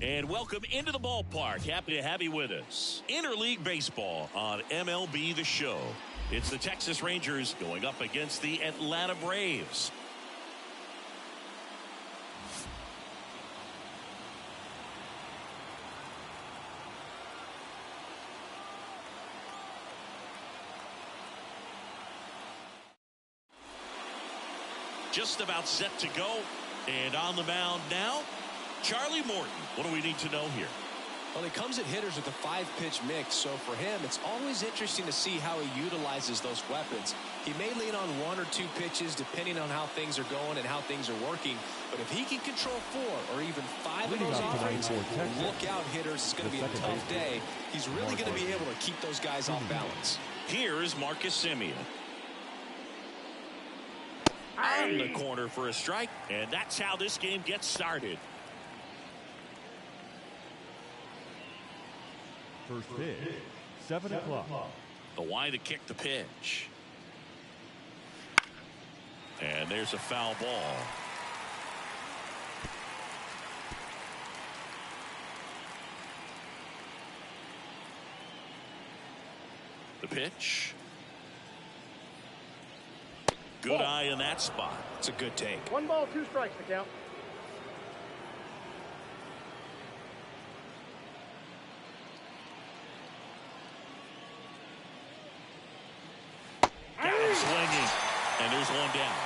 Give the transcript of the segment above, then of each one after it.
And welcome into the ballpark. Happy to have you with us. Interleague baseball on MLB The Show. It's the Texas Rangers going up against the Atlanta Braves. Just about set to go. And on the mound now, Charlie Morton. What do we need to know here? Well, he comes at hitters with a 5-pitch mix, so for him, it's always interesting to see how he utilizes those weapons. He may lean on 1 or 2 pitches depending on how things are going and how things are working, but if he can control 4 or even 5 of those offerings, look out, hitters. It's going to be a tough day. He's really going to be able to keep those guys off balance. Here is Marcus Semien. On the corner for a strike, and that's how this game gets started. First pitch, 7 o'clock. The Y to kick the pitch. And there's a foul ball. The pitch. Good eye in that spot. It's a good take. 1 ball, 2 strikes to count. Got him swinging. And there's one down.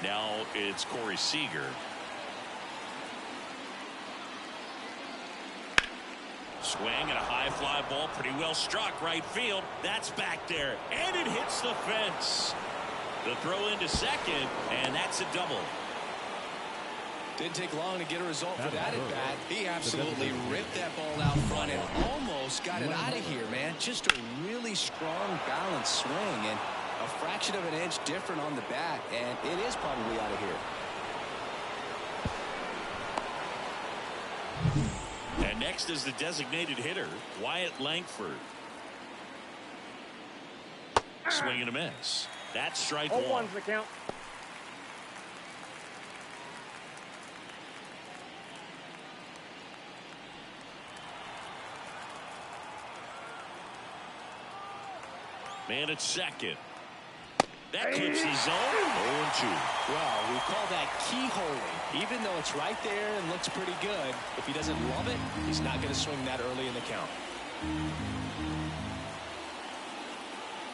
Now it's Corey Seager. Swing and a high fly ball, pretty well struck right field. That's back there, and it hits the fence. The throw into second, and that's a double. Didn't take long to get a result for that at bat. He absolutely ripped that ball out front and almost got it out of here, man. Just a really strong, balanced swing, and a fraction of an inch different on the bat, and it is probably out of here. And next is the designated hitter, Wyatt Langford. Swing and a miss. That's strike 1. 0-1's the count. Man at second. That clips the zone. 0-2. Well, we call that keyholing. Even though it's right there and looks pretty good, if he doesn't love it, he's not going to swing that early in the count.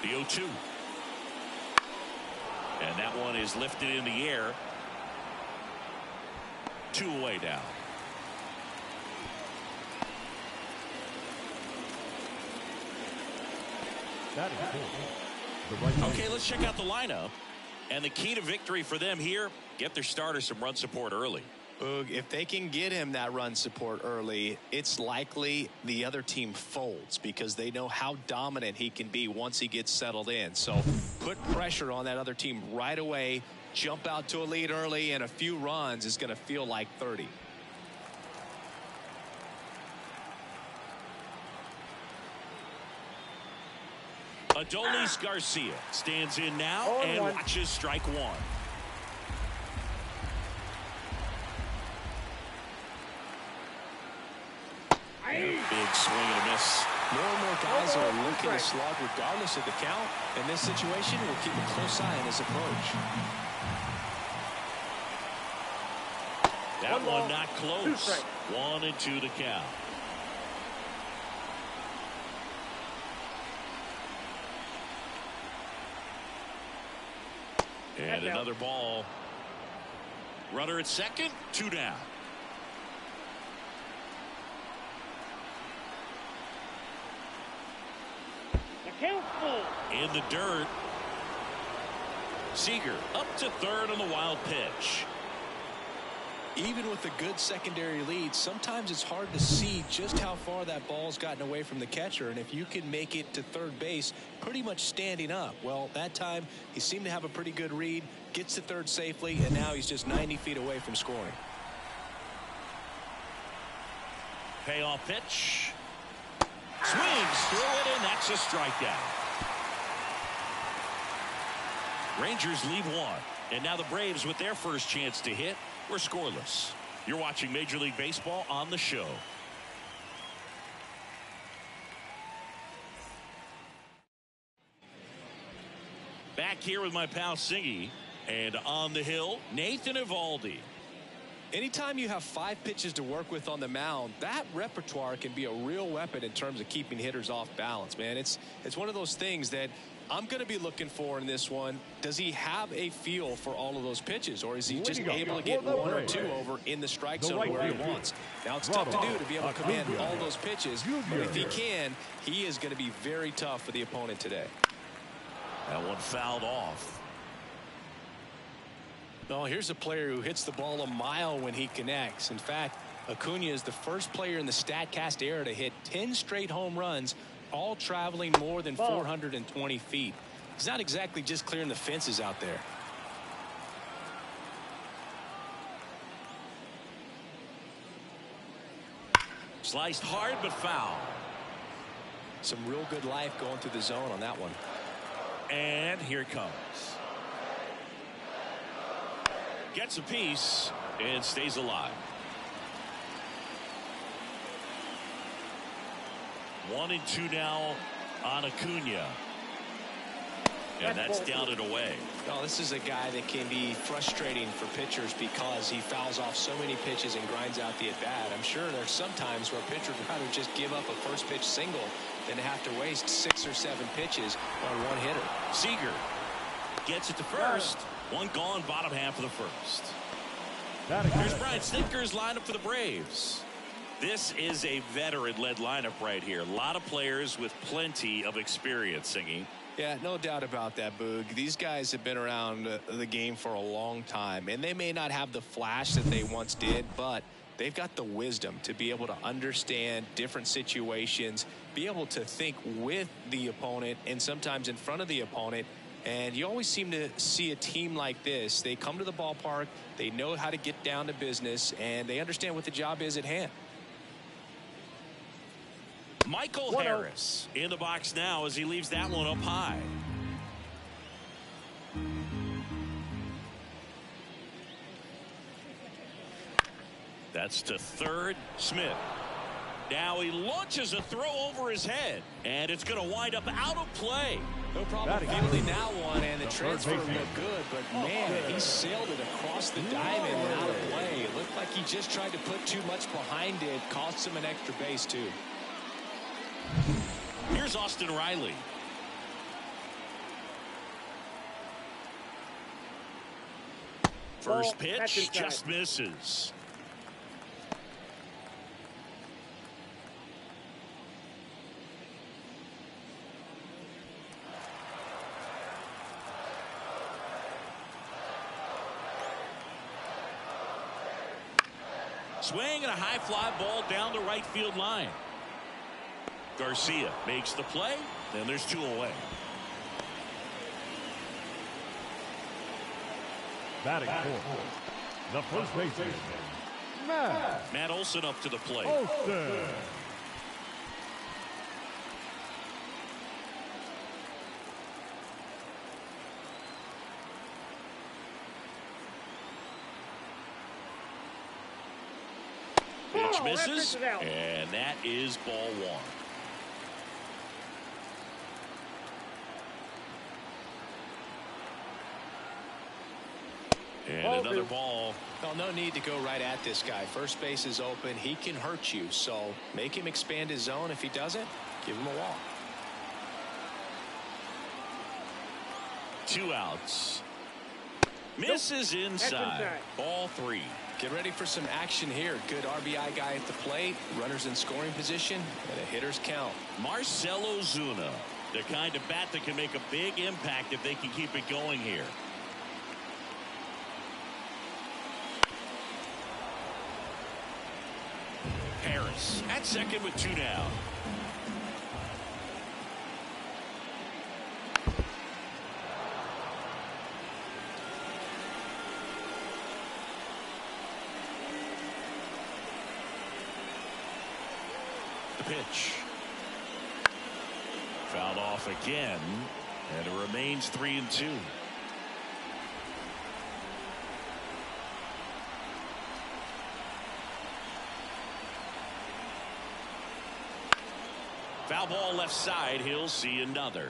The 0-2. And that one is lifted in the air. 2 away now. That is cool. Okay, let's check out the lineup. And the key to victory for them here, get their starter some run support early. If they can get him that run support early, it's likely the other team folds because they know how dominant he can be once he gets settled in. So put pressure on that other team right away, jump out to a lead early, and a few runs is going to feel like 30. Adolis Garcia stands in now and watches strike 1. Big swing and a miss. More and more guys are looking to slug regardless of the count. In this situation, we'll keep a close eye on his approach. That one not close. 1-2 the count. And another ball. Runner at second, 2 down. In the dirt. Seager up to third on the wild pitch. Even with a good secondary lead, sometimes it's hard to see just how far that ball's gotten away from the catcher, and if you can make it to third base pretty much standing up. Well, that time he seemed to have a pretty good read, gets to third safely, and now he's just 90 feet away from scoring. Payoff pitch. Swings through it, and that's a strikeout. Rangers leave 1. And now the Braves, with their first chance to hit, were scoreless. You're watching Major League Baseball on the show. Back here with my pal Singy, and on the hill, Nathan Eovaldi. Anytime you have 5 pitches to work with on the mound, that repertoire can be a real weapon in terms of keeping hitters off balance, man. It's one of those things that I'm going to be looking for in this one. Does he have a feel for all of those pitches, or is he just able to get 1 or 2 over in the strike zone where he wants? Now, it's tough to do to be able to command all those pitches, but if he can, he is going to be very tough for the opponent today. That one fouled off. Oh, here's a player who hits the ball a mile when he connects. In fact, Acuna is the first player in the StatCast era to hit 10 straight home runs, all traveling more than 420 feet. He's not exactly just clearing the fences out there. Sliced hard but foul. Some real good life going through the zone on that one. And here it comes. Gets a piece and stays alive. 1-2 now on Acuna. And that's down and away. Oh, this is a guy that can be frustrating for pitchers because he fouls off so many pitches and grinds out the at-bat. I'm sure there's some times where pitchers would rather just give up a first pitch single than to have to waste 6 or 7 pitches on one hitter. Seager gets it to first. One gone, bottom half of the first. Here's Brian Snitker's lineup for the Braves. This is a veteran-led lineup right here. A lot of players with plenty of experience, Singy. Yeah, no doubt about that, Boog. These guys have been around the game for a long time, and they may not have the flash that they once did, but they've got the wisdom to be able to understand different situations, be able to think with the opponent and sometimes in front of the opponent. And you always seem to see a team like this. They come to the ballpark, they know how to get down to business, and they understand what the job is at hand. Michael Harris in the box now as he leaves that one up high. That's to third. Smith. Now he launches a throw over his head, and it's going to wind up out of play. No problem fielding that one, and the transfer looked good, but man, he sailed it across the diamond and out of play. It looked like he just tried to put too much behind it, cost him an extra base too. Here's Austin Riley. First pitch just misses. Swing and a high fly ball down the right field line. Garcia makes the play, and there's 2 away. Batting fourth, the first baseman, Matt Olson up to the plate. Olson. Pitch misses, and that is ball 1. And another ball. Well, no need to go right at this guy. First base is open. He can hurt you, so make him expand his zone. If he doesn't, give him a walk. 2 outs. Misses inside. Ball 3. Get ready for some action here. Good RBI guy at the plate. Runners in scoring position. And a hitter's count. Marcell Ozuna. The kind of bat that can make a big impact if they can keep it going here. Harris at second with 2 down. The pitch. Fouled off again, and it remains 3-2. Foul ball left side. He'll see another.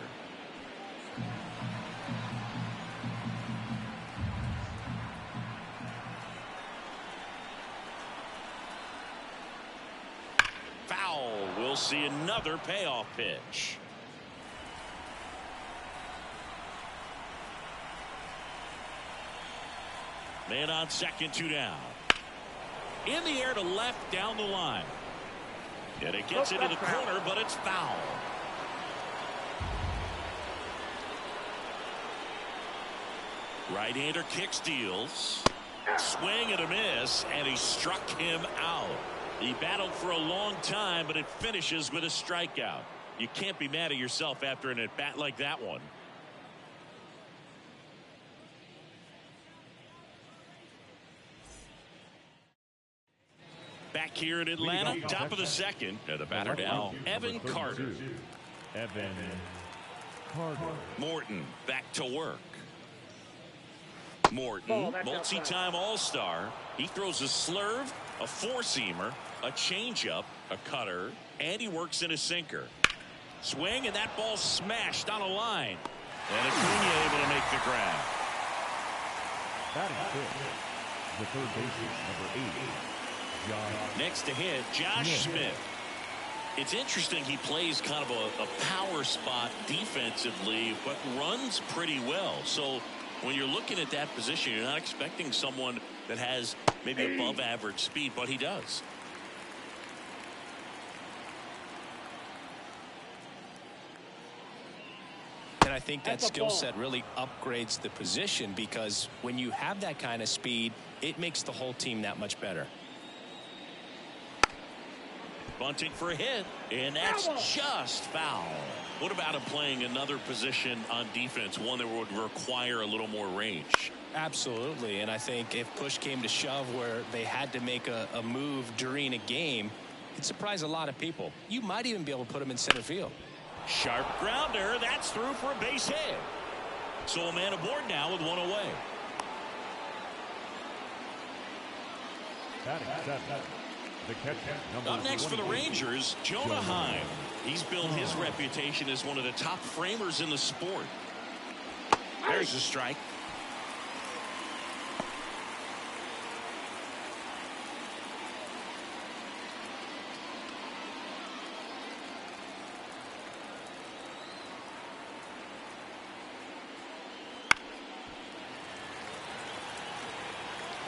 Foul. We'll see another payoff pitch. Man on second, 2 down. In the air to left, down the line. And it gets into the corner, but it's foul. Right-hander kick steals. Swing and a miss, and he struck him out. He battled for a long time, but it finishes with a strikeout. You can't be mad at yourself after an at-bat like that one. Back here in Atlanta, top of the second. And the batter now, Evan Carter. Evan Carter. Morton back to work. Morton, multi-time All-Star. He throws a slurve, a four-seamer, a changeup, a cutter, and he works in a sinker. Swing, and that ball smashed on a line. And Acuna able to make the grab. Batting fifth, the third baseman, number 8. Next to hit, Josh Smith. It's interesting, he plays kind of a power spot defensively, but runs pretty well. So when you're looking at that position, you're not expecting someone that has maybe above average speed, but he does. And I think that skill set really upgrades the position, because when you have that kind of speed, it makes the whole team that much better. Bunting for a hit, and that's just foul. What about him playing another position on defense, one that would require a little more range? Absolutely, and I think if push came to shove where they had to make a move during a game, it'd surprise a lot of people. You might even be able to put him in center field. Sharp grounder, that's through for a base hit. So a man aboard now with one away. Up next for the Rangers, Jonah Heim. He's built his reputation as one of the top framers in the sport. There's a strike.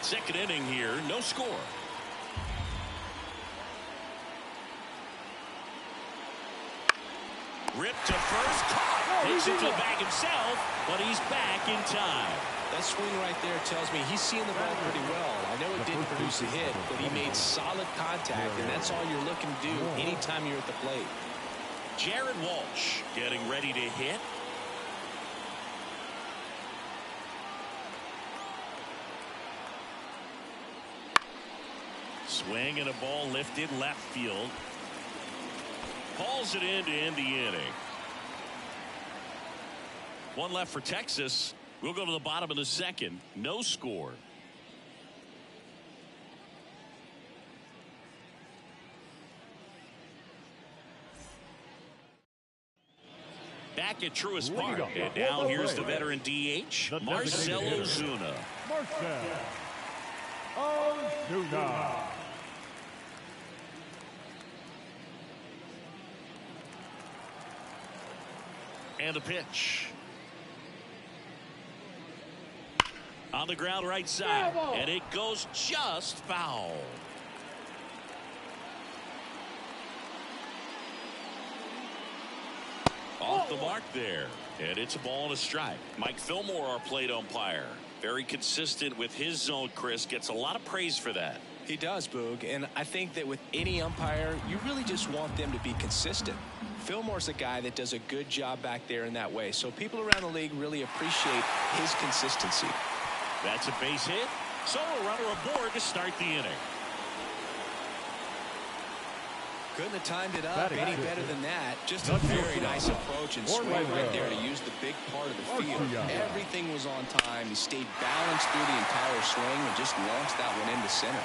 Second inning here, no score. Ripped to first, caught, takes it to the bag himself, but he's back in time. That swing right there tells me he's seeing the ball pretty well. I know it didn't produce a hit, but he made solid contact, and that's all you're looking to do anytime you're at the plate. Jared Walsh getting ready to hit. Swing and a ball lifted left field. Hauls it in to end the inning. One left for Texas. We'll go to the bottom of the second. No score. Back at Truist Park. And now here's the veteran DH, Marcell Ozuna. Marcell Ozuna. And the pitch. On the ground right side. And it goes just foul. Off the mark there. And it's a ball and a strike. Mike Fillmore, our plate umpire. Very consistent with his zone, Chris. Gets a lot of praise for that. He does, Boog. And I think that with any umpire, you really just want them to be consistent. Fillmore's a guy that does a good job back there in that way. So people around the league really appreciate his consistency. That's a base hit. So a runner aboard to start the inning. Couldn't have timed it up any better than that. Just a very nice approach and swing right there to use the big part of the field. Everything was on time. He stayed balanced through the entire swing and just launched that one into center.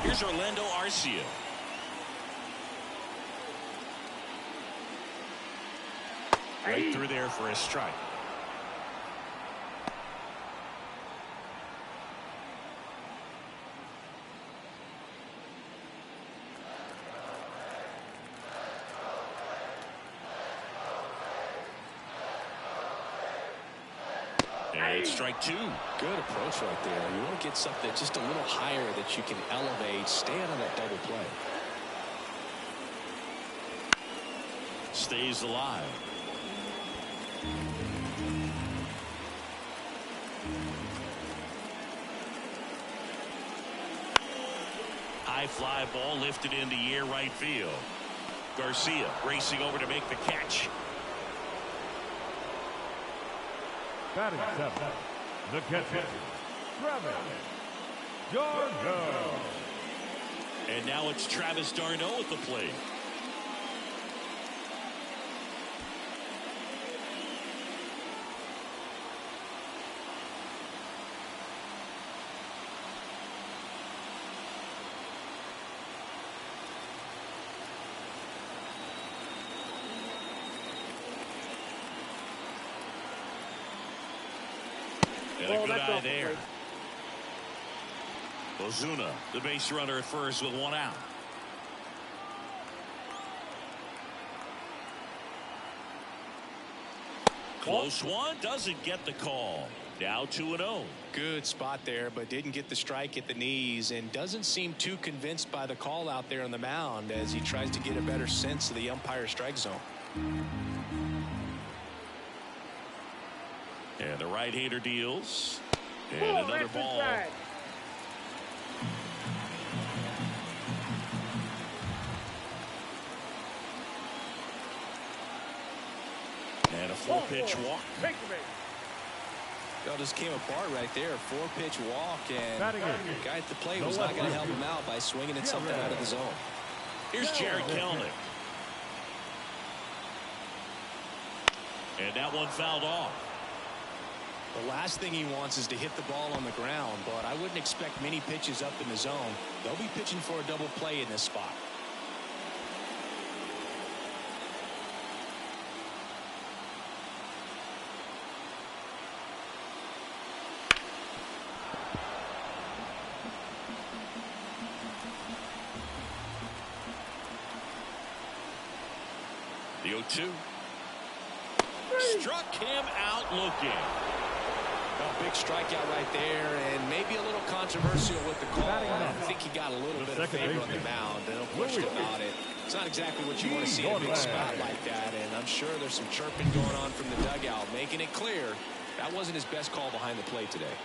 Here's Orlando Arcia. Right through there for a strike. And strike two. Good approach right there. You want to get something just a little higher that you can elevate. Stay out of that double play. Stays alive. High fly ball lifted in the air right field. Garcia racing over to make the catch. Batting seven, the catcher, Travis d'Arnaud. And now it's Travis d'Arnaud at the plate. And a good eye there. Ozuna, the base runner at first with one out. Close one, doesn't get the call. Now 2-0. Good spot there, but didn't get the strike at the knees and doesn't seem too convinced by the call out there on the mound as he tries to get a better sense of the umpire strike zone. And the right-hander deals. And another ball. And a 4-pitch walk. It all just came apart right there. 4-pitch walk, and the guy at the plate was not going to help him out by swinging at something out of the zone. Here's Jared Kelenic. And that one fouled off. The last thing he wants is to hit the ball on the ground, but I wouldn't expect many pitches up in the zone. They'll be pitching for a double play in this spot. The 0-2. Struck him out looking. A big strikeout right there, and maybe a little controversial with the call. I think he got a little bit of favor on the mound. No question about it. It's not exactly what you want to see in a big spot like that, and I'm sure there's some chirping going on from the dugout, making it clear that wasn't his best call behind the plate today.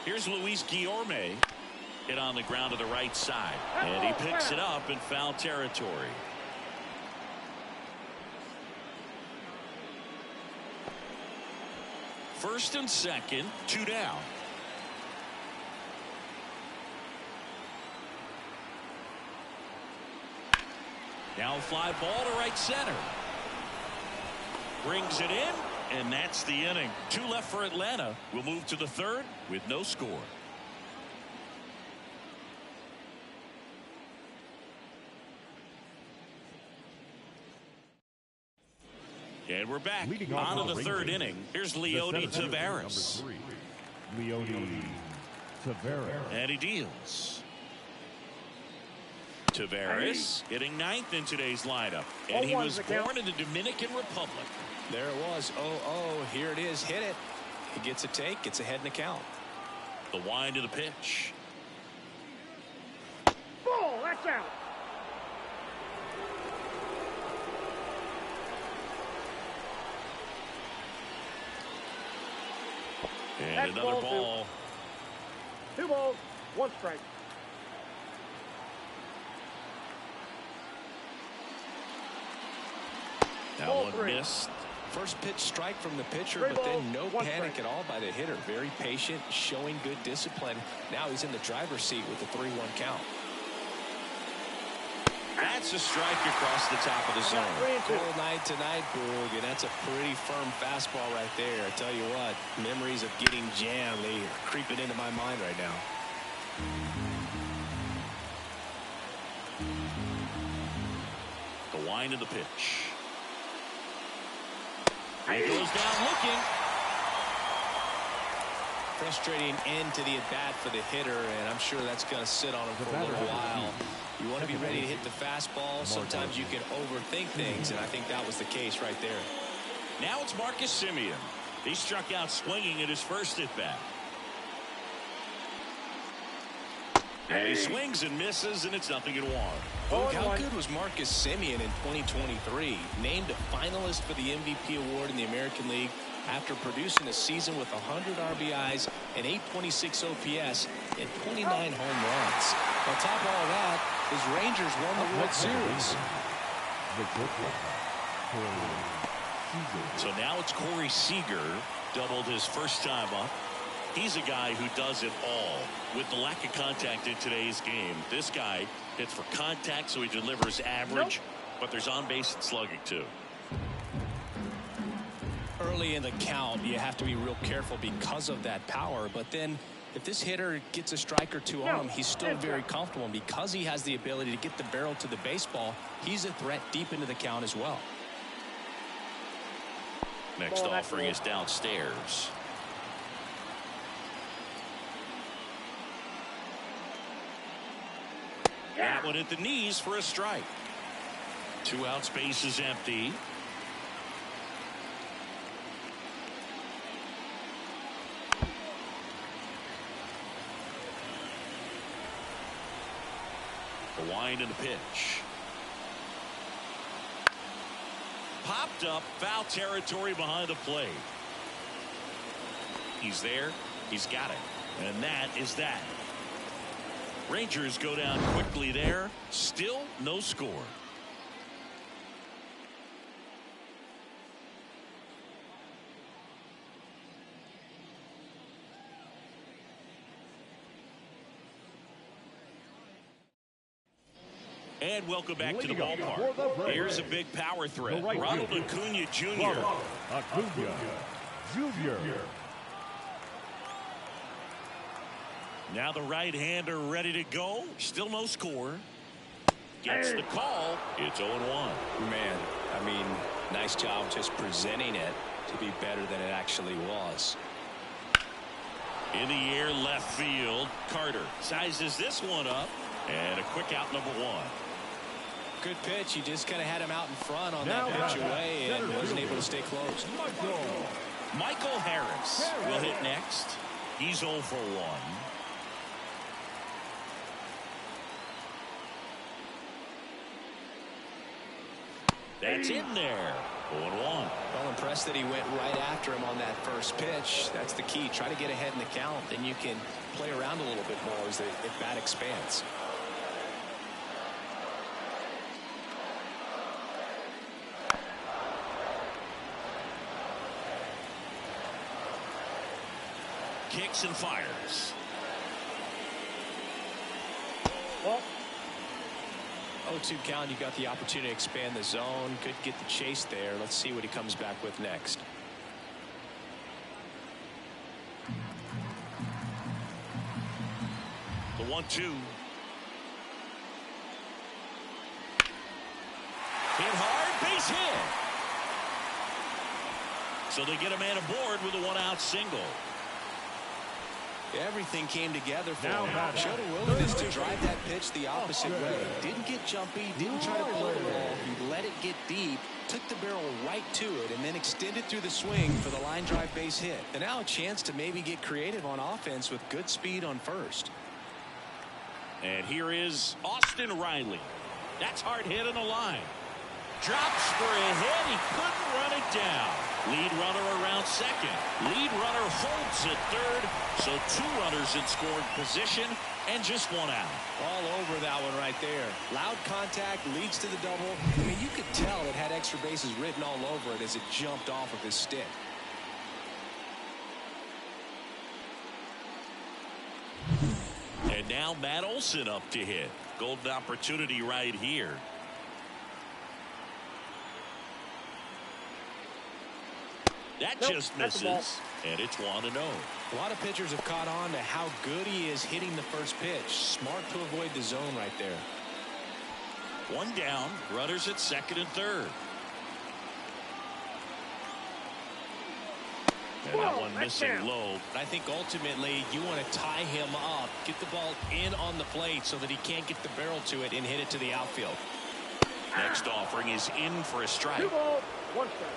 Here's Luis Guillorme. Hit on the ground to the right side, and he picks it up in foul territory. First and second, 2 down. Now fly ball to right center. Brings it in, and that's the inning. 2 left for Atlanta. We'll move to the third with no score. And we're back on to the third inning. Here's Leody Taveras. Leody Taveras. And he deals. Taveras hitting 9th in today's lineup. And he was born in the Dominican Republic. There it was. 0-0. Here it is. Hit it. He gets a take. Gets ahead in the count. The wind of the pitch. Ball. That's out. And that's another ball. 2 balls, 1 strike. That Ball one 3. missed. First pitch strike from the pitcher, 3 but balls, then no 1 panic strike. at all by the hitter. Very patient, showing good discipline. Now he's in the driver's seat with the 3-1 count. That's a strike across the top of the zone. Cold night tonight, Boog, and that's a pretty firm fastball right there. I tell you what, memories of getting jammed, they are creeping into my mind right now. The wind of the pitch. He goes down looking. Frustrating end to the at-bat for the hitter, and I'm sure that's going to sit on him for a little while. You want to be ready to hit the fastball. Sometimes you can overthink things, and I think that was the case right there. Now it's Marcus Semien. He struck out swinging at his first at-bat. And he swings and misses, and it's 0-1. Look, how good was Marcus Semien in 2023? Named a finalist for the MVP award in the American League after producing a season with 100 RBIs and 826 OPS and 29 home runs. On top of all that, his Rangers won the World Series. So now it's Corey Seager, doubled his first time up. He's a guy who does it all. With the lack of contact in today's game, this guy hits for contact, so he delivers average, but there's on-base and slugging too. Early in the count, you have to be real careful because of that power, but then if this hitter gets a strike or two on him, he's still very comfortable, and because he has the ability to get the barrel to the baseball, he's a threat deep into the count as well. Next offering is downstairs. That one at the knees for a strike. 2 out, space is empty. The wind and the pitch. Popped up, foul territory behind the plate. He's there, he's got it, and that is that. Rangers go down quickly there. Still no score. And welcome back to the ballpark. Here's a big power threat. Ronald Acuna Jr. Now the right-hander ready to go. Still no score. Gets the call. It's 0-1. Man, I mean, nice job just presenting it to be better than it actually was. In the air, left field. Carter sizes this one up. And a quick out, number 1. Good pitch. You just kind of had him out in front on that pitch away and wasn't able to stay close. Michael Harris will hit next. He's 0 for 1. That's in there. 0-1. Well, impressed that he went right after him on that first pitch. That's the key. Try to get ahead in the count. Then you can play around a little bit more as the bat expands. Kicks and fires. Well, 0-2 count. You got the opportunity to expand the zone. Could get the chase there. Let's see what he comes back with next. The 1-2. Hit hard, base hit. So they get a man aboard with a 1-out single. Everything came together for him. Showed a willingness to drive that pitch the opposite way. Didn't get jumpy, didn't try to pull it all. He let it get deep, took the barrel right to it, and then extended through the swing for the line drive base hit. And now a chance to maybe get creative on offense with good speed on first. And here is Austin Riley. That's hard hit on the line. Drops for a hit. He couldn't run it down. Lead runner around second. Lead runner holds at third. So 2 runners in scoring position and just 1 out. All over that one right there. Loud contact leads to the double. I mean, you could tell it had extra bases written all over it as it jumped off of his stick. And now Matt Olson up to hit. Golden opportunity right here. That just misses, and it's 1-0. A lot of pitchers have caught on to how good he is hitting the first pitch. Smart to avoid the zone right there. 1 down, runners at second and third. And that one missing low. I think ultimately you want to tie him up, get the ball in on the plate so that he can't get the barrel to it and hit it to the outfield. Next offering is in for a strike. 2 balls, 1 strike.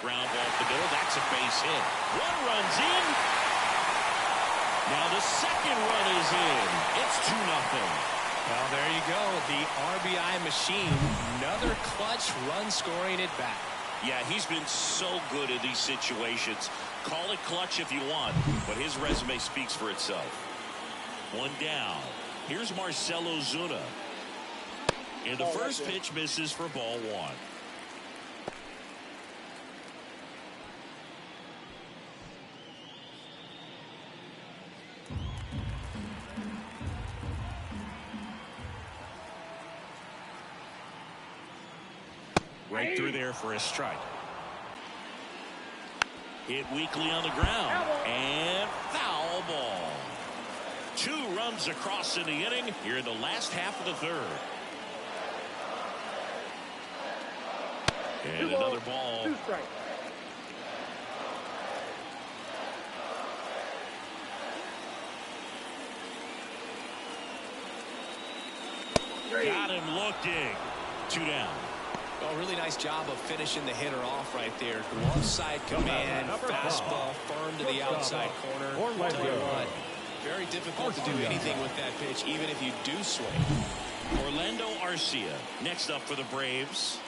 Ground ball off the middle. That's a base hit. 1 run's in. Now the second run is in. It's 2-0. Well, there you go. The RBI machine. Another clutch run scoring at bat. Yeah, he's been so good in these situations. Call it clutch if you want, but his resume speaks for itself. 1 down. Here's Marcell Ozuna. And the first pitch misses for ball 1. Right through there for a strike. Hit weakly on the ground. And foul ball. 2 runs across in the inning here in the last half of the 3rd. And another ball. 2 strikes. Got him looking. 2 down. Well, really nice job of finishing the hitter off right there. Glove side command, fastball firm to the outside corner. Tell you what, very difficult to do anything with that pitch, even if you do swing. Orlando Arcia next up for the Braves.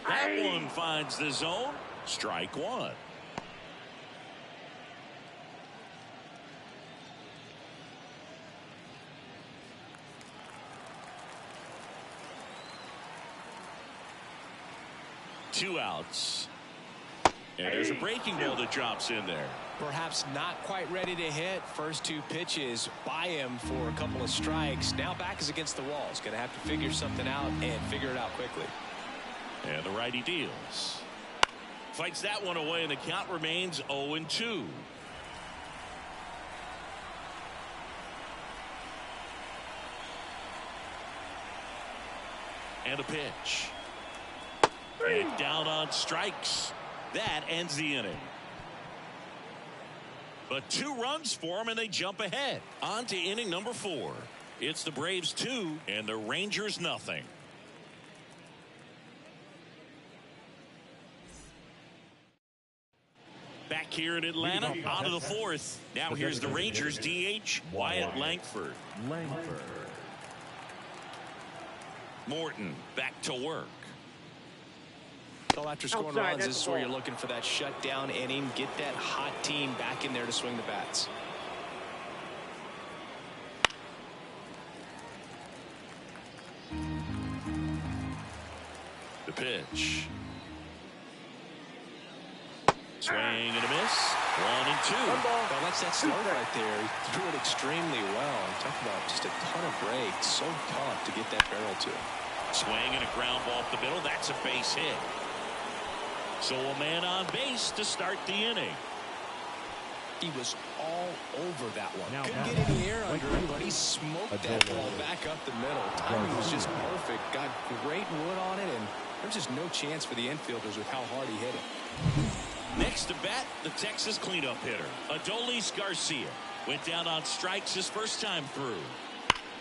That one finds the zone. Strike 1. Two outs. And there's a breaking ball that drops in there. Perhaps not quite ready to hit. First 2 pitches by him for a couple of strikes. Now back is against the wall. He's going to have to figure something out and figure it out quickly. And the righty deals. Fights that one away, and the count remains 0-2. And a pitch. And down on strikes. That ends the inning. But 2 runs for them, and they jump ahead. On to inning number 4. It's the Braves 2 and the Rangers nothing. Back here in Atlanta, on to the 4th. Now here's the Rangers DH, Wyatt Langford. Morton back to work. So after scoring runs, this is where you're looking for that shutdown inning. Get that hot team back in there to swing the bats. The pitch. Swing and a miss. 1-2. Well, that's that start right there. He threw it extremely well. Talk about just a ton of breaks. So tough to get that barrel to it. Swing and a ground ball off the middle. That's a base hit. So a man on base to start the inning. He was all over that one. Couldn't get any air under him, but he smoked that ball back up the middle. Timing was just perfect. Got great wood on it, and there's just no chance for the infielders with how hard he hit it. Next to bat, the Texas cleanup hitter, Adolis Garcia. Went down on strikes his first time through.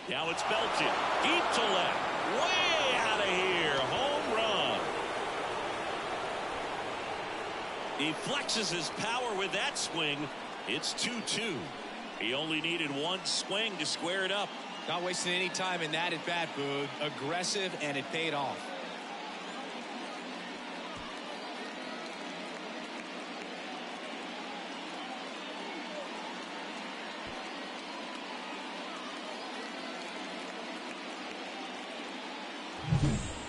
Now it's belted. Deep to left. Way out of here. Home run. He flexes his power with that swing. It's 2-2. He only needed 1 swing to square it up. Not wasting any time in that at bat, Boog. Aggressive, and it paid off.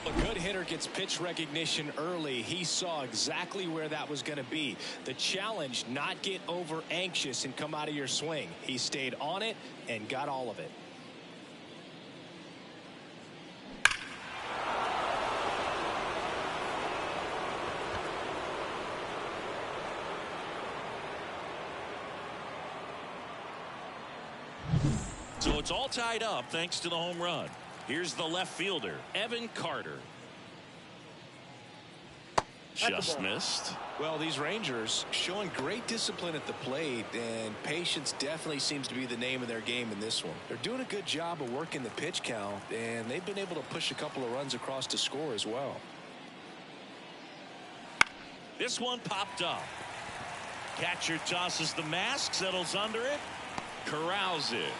A good hitter gets pitch recognition early. He saw exactly where that was going to be. The challenge, not get over anxious and come out of your swing. He stayed on it and got all of it. So it's all tied up thanks to the home run. Here's the left fielder, Evan Carter. Just missed. Well, these Rangers showing great discipline at the plate, and patience definitely seems to be the name of their game in this one. They're doing a good job of working the pitch count, and they've been able to push a couple of runs across to score as well. This one popped up. Catcher tosses the mask, settles under it, corrals it.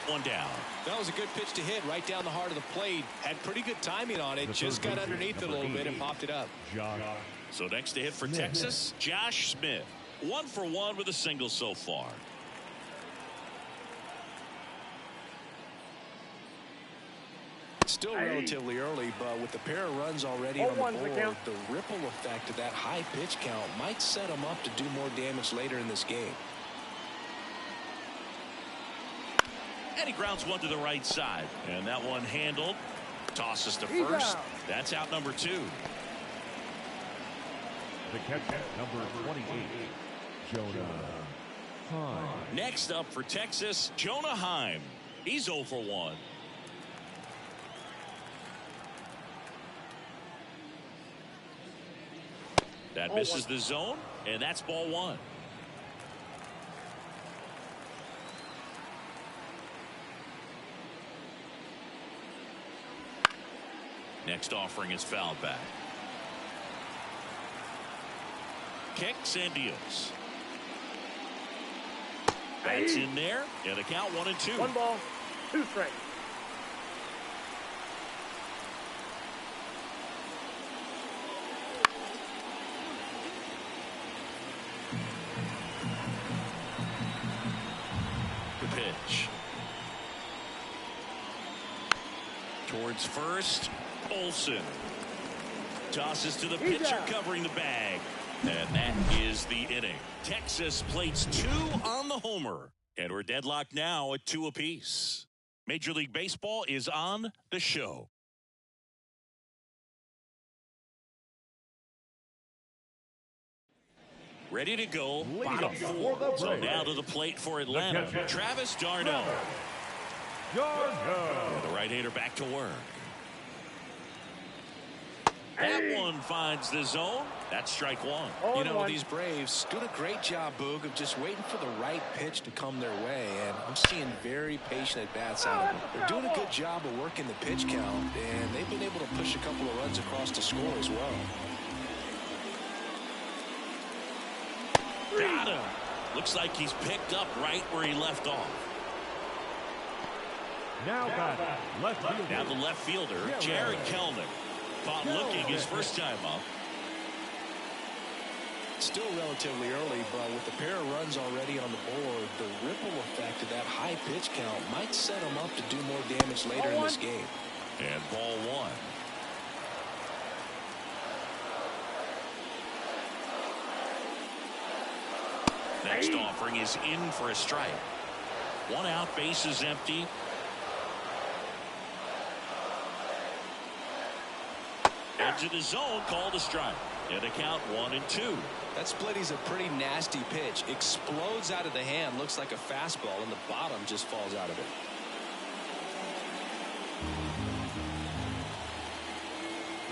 One down. That was a good pitch to hit right down the heart of the plate. Had pretty good timing on it. Just got underneath it a little bit and popped it up. So next to hit for Texas, Josh Smith. 1 for 1 with a single so far. Still relatively early, but with the pair of runs already on the board, the ripple effect of that high pitch count might set them up to do more damage later in this game. And he grounds one to the right side. And that one handled. Tosses to first. That's out number 2. The catcher, number 28, Jonah Heim. Next up for Texas, Jonah Heim. He's 0 for 1. That misses the zone, and that's ball 1. Next offering is fouled back. Kicks and deals. That's in there, and the count 1-2. 1 ball, 2 strikes. The pitch. Towards first, Olsen. Tosses to the pitcher covering the bag. And that is the inning. Texas plates 2 on the homer. And we're deadlocked now at 2 apiece. Major League Baseball is on the show. Ready to go. Bottom 4. So now to the plate for Atlanta. Travis d'Arnaud. And the right-hander back to work. That one finds the zone. That's strike 1. You know, these Braves doing a great job, Boog, of just waiting for the right pitch to come their way, and I'm seeing very patient at-bats out of them. They're doing a good job of working the pitch count, and they've been able to push a couple of runs across to score as well. Got him. Looks like he's picked up right where he left off. Now the left fielder, Jared Kelnick. Caught looking his first time up. Still relatively early, but with the pair of runs already on the board, the ripple effect of that high pitch count might set them up to do more damage later in this game. And ball 1. Next offering is in for a strike. 1 out, base is empty. Edge of the zone, called a strike. And the count 1-2. That split is a pretty nasty pitch. Explodes out of the hand, looks like a fastball, and the bottom just falls out of it.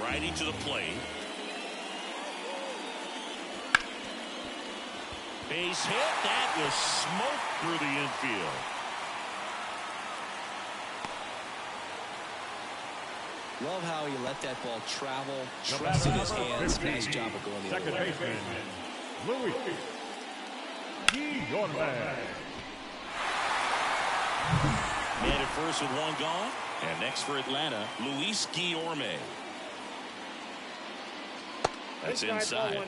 Righty to the plate. Base hit. That was smoke through the infield. Love how he let that ball travel, trusted his hands. Nice job of going the other way. Second baseman, Louis Guillorme. Man at first with 1 gone. And next for Atlanta, Luis Guillorme. That's inside.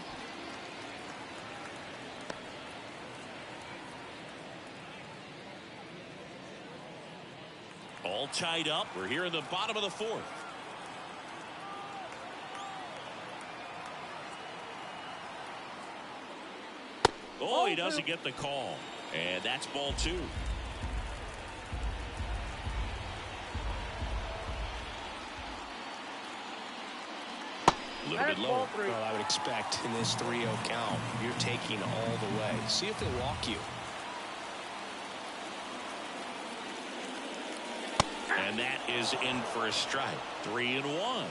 All tied up. We're here in the bottom of the 4th. Oh, he doesn't get the call. And that's ball 2. A little bit low. Well, I would expect in this 3-0 count, you're taking all the way. See if they walk you. And that is in for a strike. 3-1.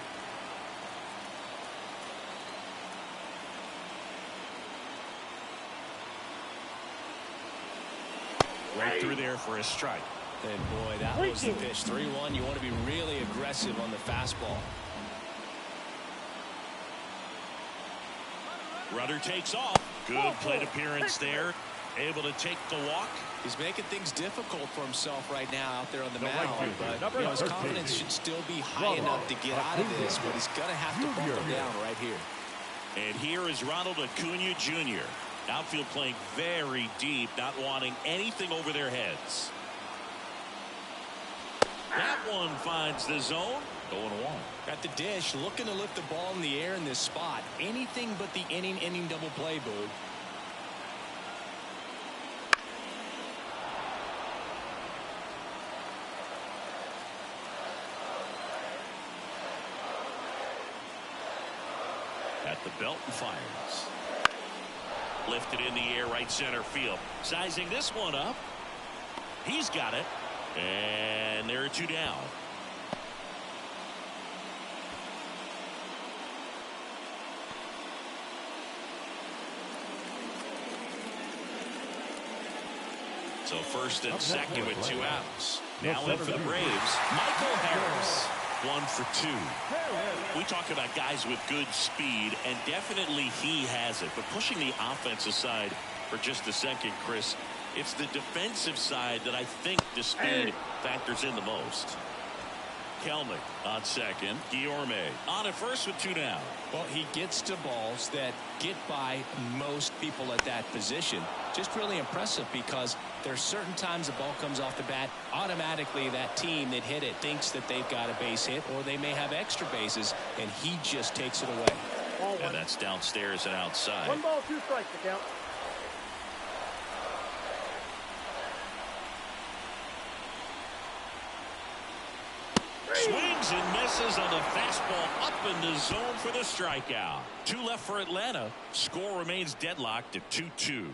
Right through there for a strike. And boy, that was the pitch. 3-1. You want to be really aggressive on the fastball. Rudder takes off. Good plate appearance there. Able to take the walk. He's making things difficult for himself right now out there on the mound. But his confidence should still be high enough to get out of this. But he's going to have to buckle down right here. And here is Ronald Acuna Jr. Outfield playing very deep, not wanting anything over their heads. That one finds the zone. 0-1. At the dish, looking to lift the ball in the air in this spot. Anything but the inning double play, Boog. At the belt and fires. Lifted in the air, right center field. Sizing this one up. He's got it. And there are 2 down. So first and second with 2 outs. Now in for the Braves, Michael Harris. 1 for 2. We talk about guys with good speed, and definitely he has it. But pushing the offense aside for just a second, Chris, it's the defensive side that I think the speed factors in the most. Kelnick on second. Guillorme on at first with 2 down. Well, he gets to balls that get by most people at that position. Just really impressive because there's certain times the ball comes off the bat, automatically that team that hit it thinks that they've got a base hit or they may have extra bases, and he just takes it away. And that's downstairs and outside. 1 ball, 2 strikes to count. Swings and misses on the fastball up in the zone for the strikeout. 2 left for Atlanta. Score remains deadlocked at 2-2.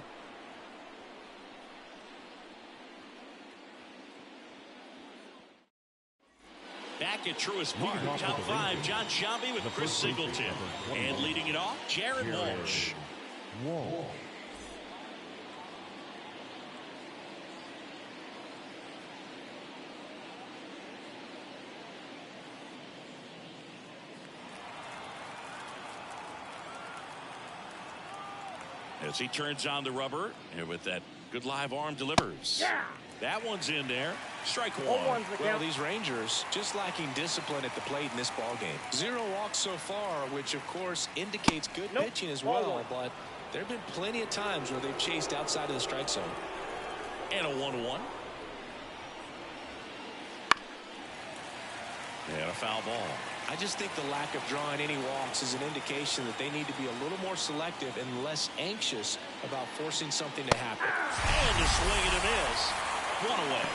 Back at Truist Park, top 5, John Shelby with Chris Singleton. And leading it off, Jared Walsh. As he turns on the rubber, and with that good live arm delivers. Yeah. That one's in there. Strike 1. Well, these Rangers just lacking discipline at the plate in this ball game. 0 walks so far, which of course indicates good pitching as well. But there have been plenty of times where they've chased outside of the strike zone. And a 1-1. And a foul ball. I just think the lack of drawing any walks is an indication that they need to be a little more selective and less anxious about forcing something to happen. And a swing and a miss. 1 away.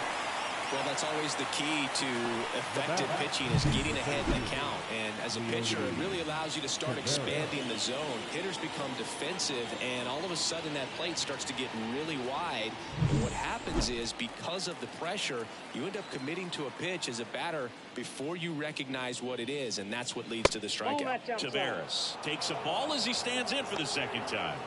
Well, that's always the key to effective pitching is getting ahead in the count. And as a pitcher, it really allows you to start expanding the zone. Hitters become defensive, and all of a sudden that plate starts to get really wide. And what happens is because of the pressure, you end up committing to a pitch as a batter before you recognize what it is, and that's what leads to the strikeout. Taveras takes a ball as he stands in for the second time.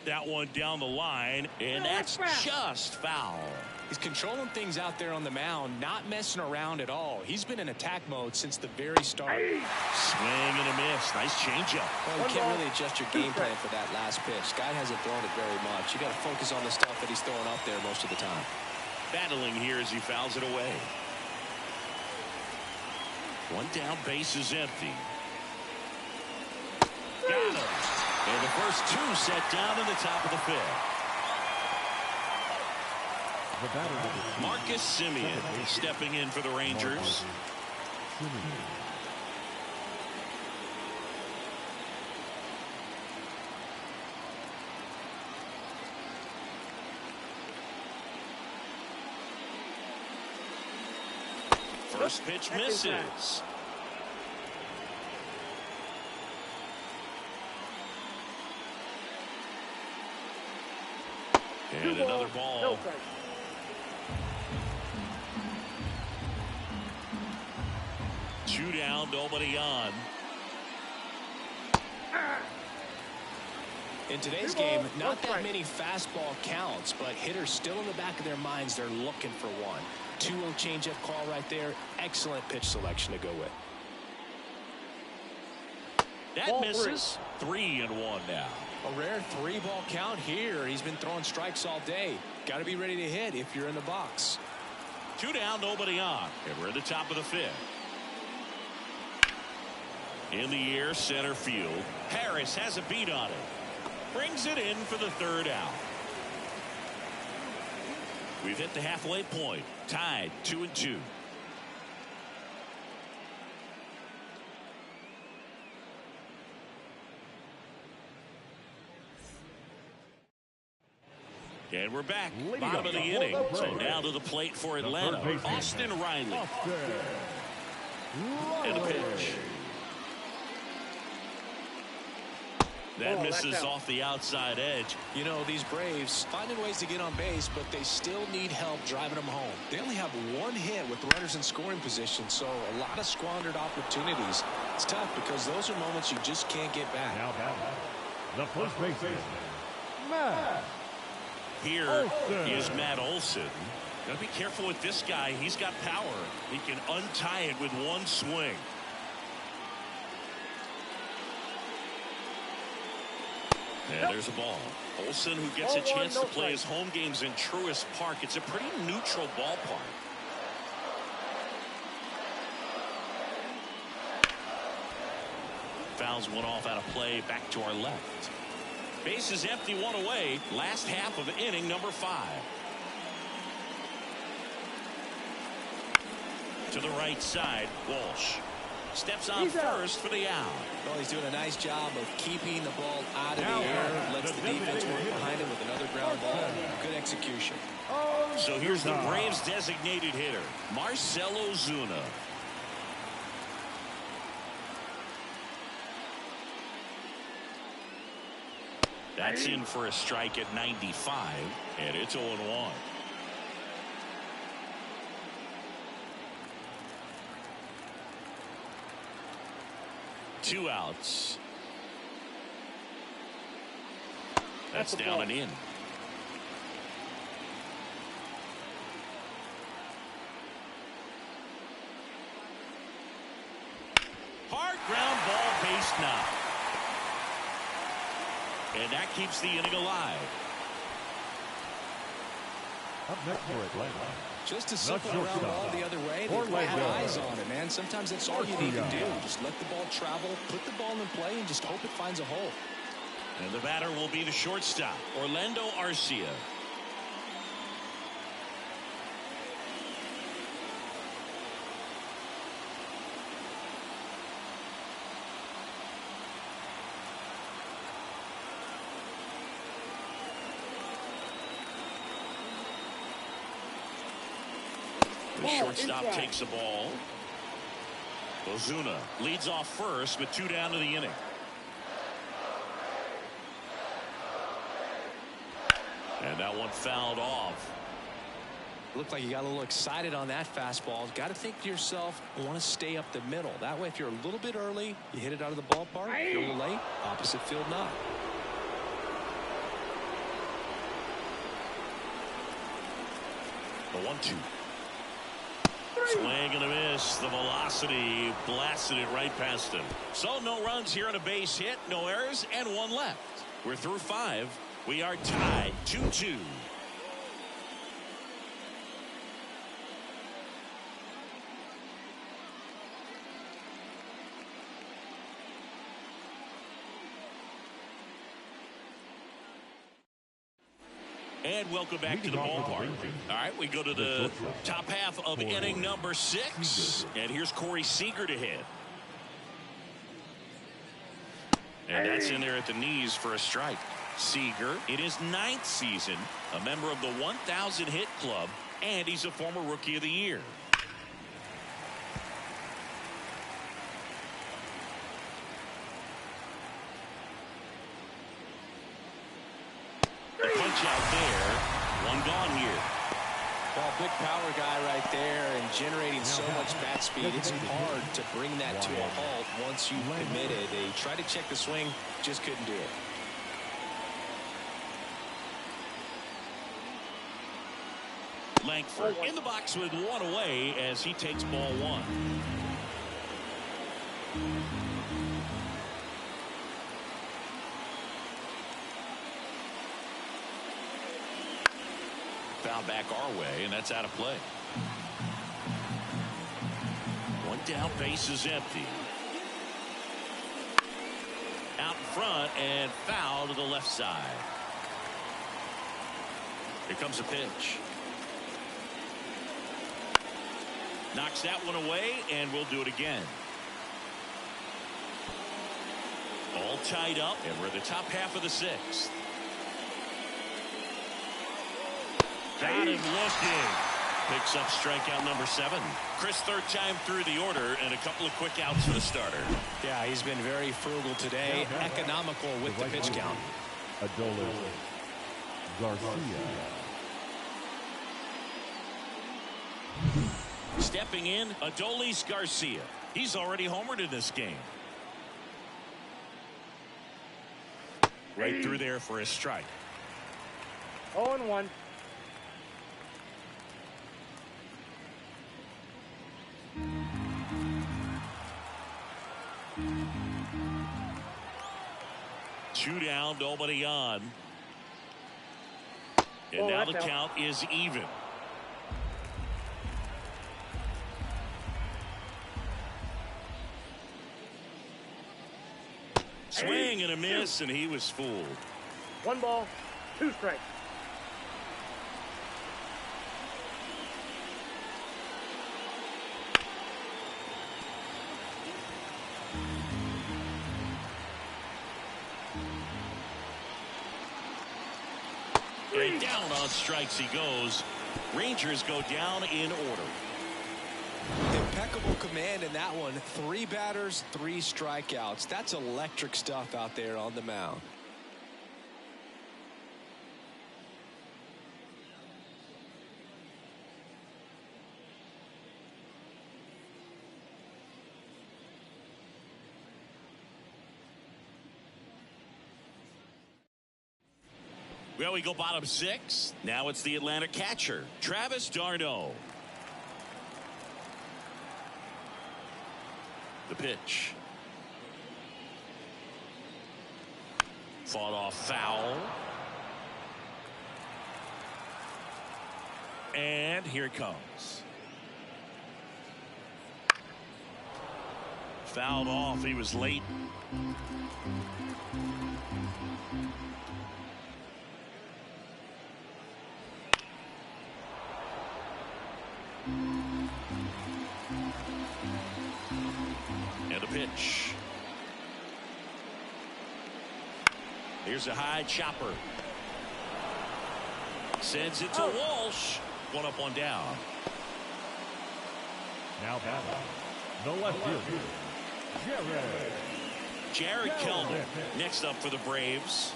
That one down the line, and that's just foul. He's controlling things out there on the mound, not messing around at all. He's been in attack mode since the very start. Swing and a miss. Nice changeup. Well, you can't really adjust your game plan for that last pitch. Guy hasn't thrown it very much. You got to focus on the stuff that he's throwing out there most of the time. Battling here as he fouls it away. 1 down, base is empty. Got him. And the first 2 set down in the top of the 5th. Marcus Semien stepping in for the Rangers. First pitch misses. And another ball. No strikes. Two down, nobody on. In today's game, not that many fastball counts, but hitters still in the back of their minds, they're looking for one. 2-0 changeup call right there. Excellent pitch selection to go with. That Ball misses. 3-1 now. A rare 3-ball count here. He's been throwing strikes all day. Got to be ready to hit if you're in the box. 2 down, nobody on. And we're at the top of the 5th. In the air, center field. Harris has a beat on it. Brings it in for the 3rd out. We've hit the halfway point. Tied 2-2. And we're back. Bottom of the inning. So now to the plate for Atlanta. Austin Riley. And a pitch. That misses off the outside edge. You know, these Braves finding ways to get on base, but they still need help driving them home. They only have 1 hit with runners in scoring position, so a lot of squandered opportunities. It's tough because those are moments you just can't get back. Now the first baseman, Matt. Here is Matt Olson. Gotta be careful with this guy. He's got power. He can untie it with 1 swing. And there's a ball. Olson, who gets a chance to play his home games in Truist Park. It's a pretty neutral ballpark. Fouls one off out of play, back to our left. Base is empty, 1 away. Last half of inning number 5. To the right side, Walsh steps on first for the out. Well, he's doing a nice job of keeping the ball out of the air. Lets the defense work behind him with another ground ball. Good execution. So here's the Braves' designated hitter, Marcell Ozuna. That's in for a strike at 95, and it's 0-1. Two outs. That's down and in. Hard ground ball, base knock. And that keeps the inning alive. Up next for Atlanta. Just a simple ground ball the other way. They've had eyes on it, man. Sometimes that's all you need to do. Just let the ball travel, put the ball in play, and just hope it finds a hole. And the batter will be the shortstop, Orlando Arcia. The shortstop takes the ball. Ozuna leads off first with 2 down to the inning. And that one fouled off. Looked like you got a little excited on that fastball. Got to think to yourself, I want to stay up the middle. That way, if you're a little bit early, you hit it out of the ballpark. If you're a little late, opposite field knock. The 1-2. Swing and a miss. The velocity blasted it right past him. So no runs here on a base hit, no errors, and 1 left. We're through 5. We are tied 2-2. And welcome back to the ballpark. All right, we go to the top half of inning number 6. And here's Corey Seager to hit. And that's in there at the knees for a strike. Seager, in his 9th season, a member of the 1,000 hit club, and he's a former Rookie of the Year. The punch out there, One gone here. Well, big power guy right there and generating so much bat speed. It's hard to bring that to a halt once you commit it. They tried to check the swing, just couldn't do it. Langford in the box with one away as he takes ball one. Foul back our way, and that's out of play. One down, base is empty. Out in front and foul to the left side. Here comes a pitch. Knocks that one away, and we'll do it again. All tied up, and we're at the top half of the sixth. Got him looking. Picks up strikeout number 7. Chris, third time through the order, and a couple of quick outs for the starter. Yeah, he's been very frugal today, economical with the pitch count. Adolis Garcia. Stepping in, Adolis Garcia. He's already homered in this game. Right through there for a strike. 0-1. Two down, nobody on. And now the count is even. Swing and a miss, and he was fooled. 1 ball, 2 strikes. And down on strikes he goes. Rangers go down in order. Impeccable command in that one. 3 batters, 3 strikeouts. That's electric stuff out there on the mound. Well, we go bottom 6. Now it's the Atlanta catcher, Travis d'Arnaud. The pitch. Fought off foul. And here it comes. Fouled off. He was late. And a pitch. Here's a high chopper. Sends it to Walsh. 1 up, 1 down. Now batting the left fielder, Jared Kelvin next up for the Braves.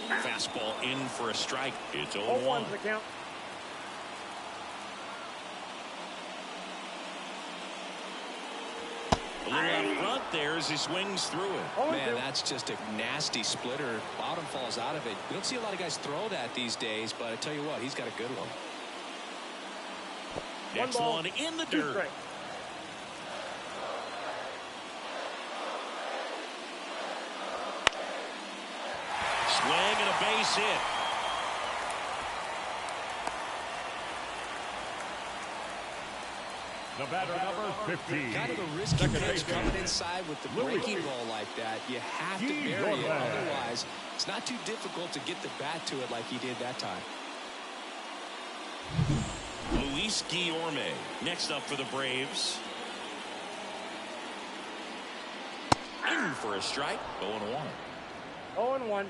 Fastball in for a strike. It's 0-1. The count. A little out front there as he swings through it. Man, that's just a nasty splitter. Bottom falls out of it. We don't see a lot of guys throw that these days, but I tell you what, he's got a good one. Next one in the dirt. Strikes. Swing and a base hit. The batter number 15. Kind of a risky pitch coming inside with the breaking ball like that. You have to bury it. Otherwise, it's not too difficult to get the bat to it like he did that time. Luis Guillorme next up for the Braves. In for a strike. 0-1. 0-1.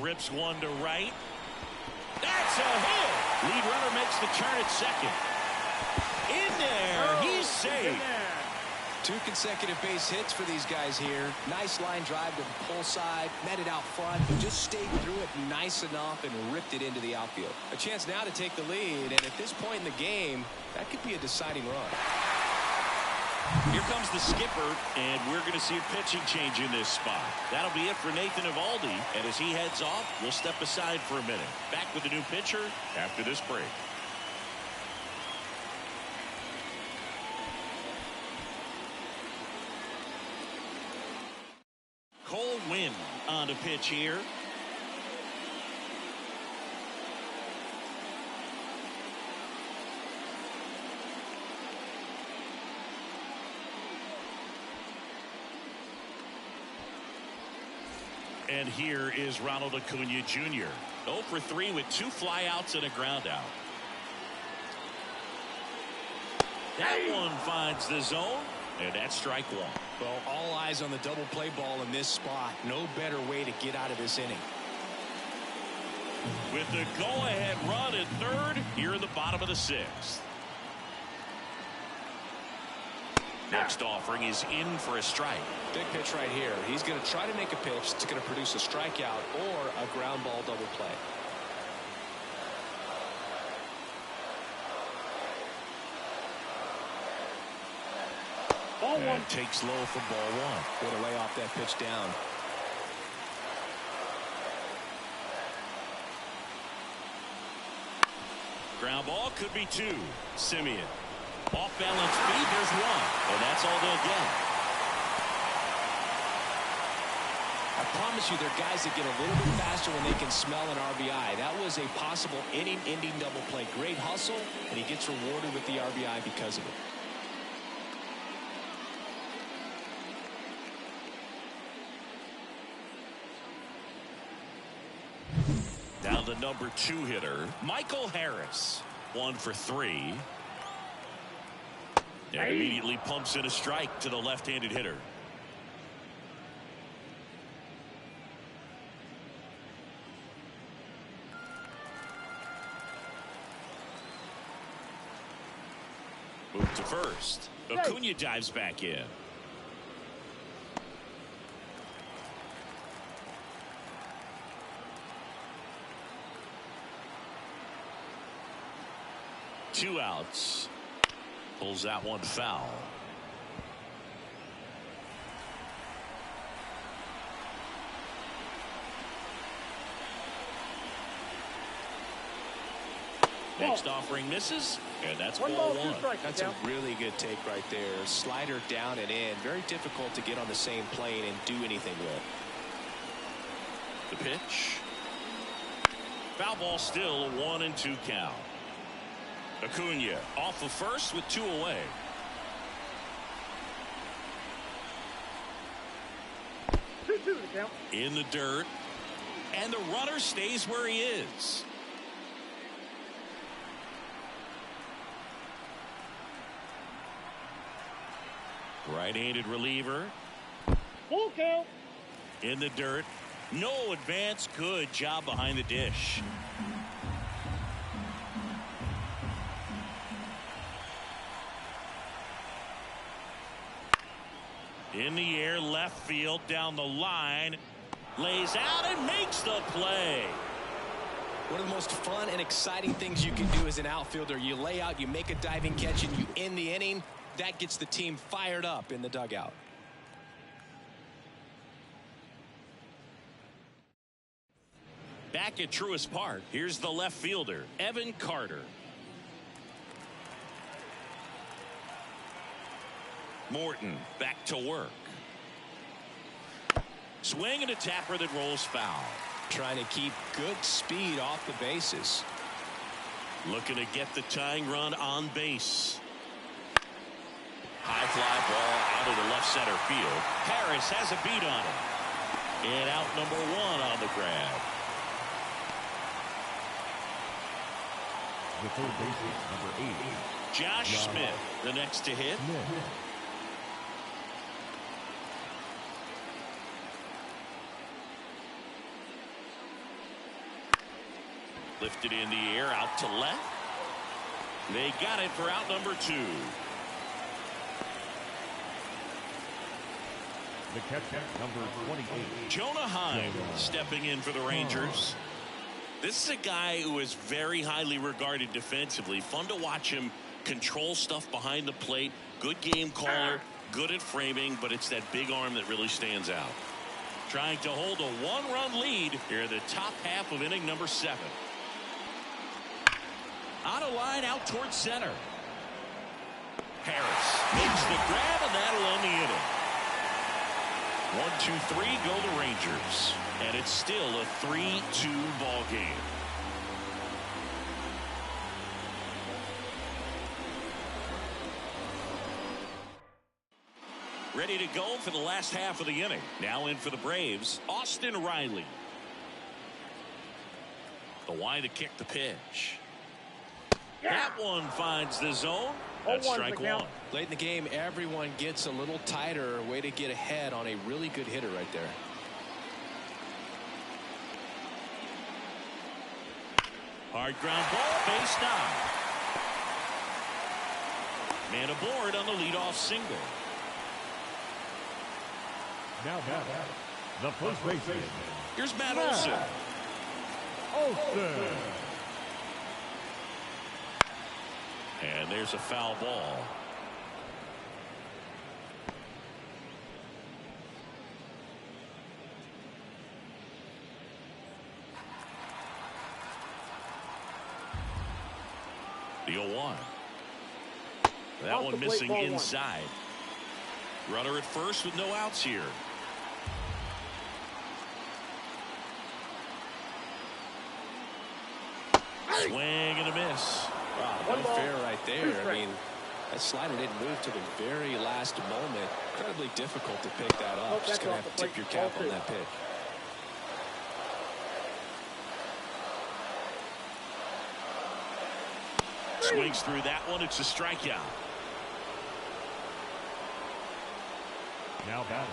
rips one to right. That's a hit. Lead runner makes the turn at second. In there. He's safe. 2 consecutive base hits for these guys here. Nice line drive to the pull side, met it out front, but just stayed through it nice enough and ripped it into the outfield. A chance now to take the lead, and at this point in the game, that could be a deciding run. Here comes the skipper, and we're going to see a pitching change in this spot. That'll be it for Nathan Eovaldi, and as he heads off, we'll step aside for a minute. Back with the new pitcher after this break. Cole Winn on the pitch here. And here is Ronald Acuna Jr. 0 for 3 with 2 flyouts and a ground out. That one finds the zone, and that's strike one. Well, all eyes on the double play ball in this spot. No better way to get out of this inning. With the go-ahead run at third here in the bottom of the 6th. Next offering is in for a strike. Big pitch right here. He's going to try to make a pitch that's going to produce a strikeout or a ground ball double play. Ball one. And takes low for ball one. Way to lay off that pitch down. Ground ball could be 2. Simeon. Off balance speed, there's 1. And that's all they'll get. I promise you, there are guys that get a little bit faster when they can smell an RBI. That was a possible inning-ending double play. Great hustle, and he gets rewarded with the RBI because of it. Now the number 2 hitter, Michael Harris. 1 for 3. And immediately pumps in a strike to the left-handed hitter. Move to first. Acuna dives back in. Two outs. Pulls that one foul. Next offering misses, and that's ball one. That's a really good take right there. Slider down and in. Very difficult to get on the same plane and do anything with. The pitch. Foul ball still, 1-2 count. Acuna off of first with 2 away. In the dirt, and the runner stays where he is. Right-handed reliever. Full count. In the dirt. No advance. Good job behind the dish. In the air, left field, down the line. Lays out and makes the play. One of the most fun and exciting things you can do as an outfielder. You lay out, you make a diving catch, and you end the inning. That gets the team fired up in the dugout. Back at Truist Park, here's the left fielder, Evan Carter. Morton back to work. Swing and a tapper that rolls foul. Trying to keep good speed off the bases. Looking to get the tying run on base. High fly ball out of the left center field. Harris has a beat on it. And out number 1 on the grab. The third baseman, number 8. Josh Smith, the next to hit. Lifted in the air, out to left. They got it for out number 2. The catcher, number 28. Jonah Heim stepping in for the Rangers. This is a guy who is very highly regarded defensively. Fun to watch him control stuff behind the plate. Good game caller, good at framing, but it's that big arm that really stands out. Trying to hold a 1-run lead here in the top half of inning number 7. On a line out towards center. Harris makes the grab, and that'll end the inning. 1-2-3 go the Rangers, and it's still a 3-2 ball game. Ready to go for the last half of the inning. Now in for the Braves, Austin Riley. The wide to kick the pitch. That one finds the zone. That's strike 1. Late in the game, everyone gets a little tighter. Way to get ahead on a really good hitter right there. Hard ground ball, base down. Man aboard on the leadoff single. Now back, the first baseman. Here's Matt Olson. Olson. And there's a foul ball. The 0-1. That one missing inside. Runner at first with no outs here. Swing and a miss. Wow, no fair right there. I mean, that slider didn't move to the very last moment. Incredibly difficult to pick that up. Just going to have to tip your cap on that pitch. Swings through that one. It's a strikeout. Now back.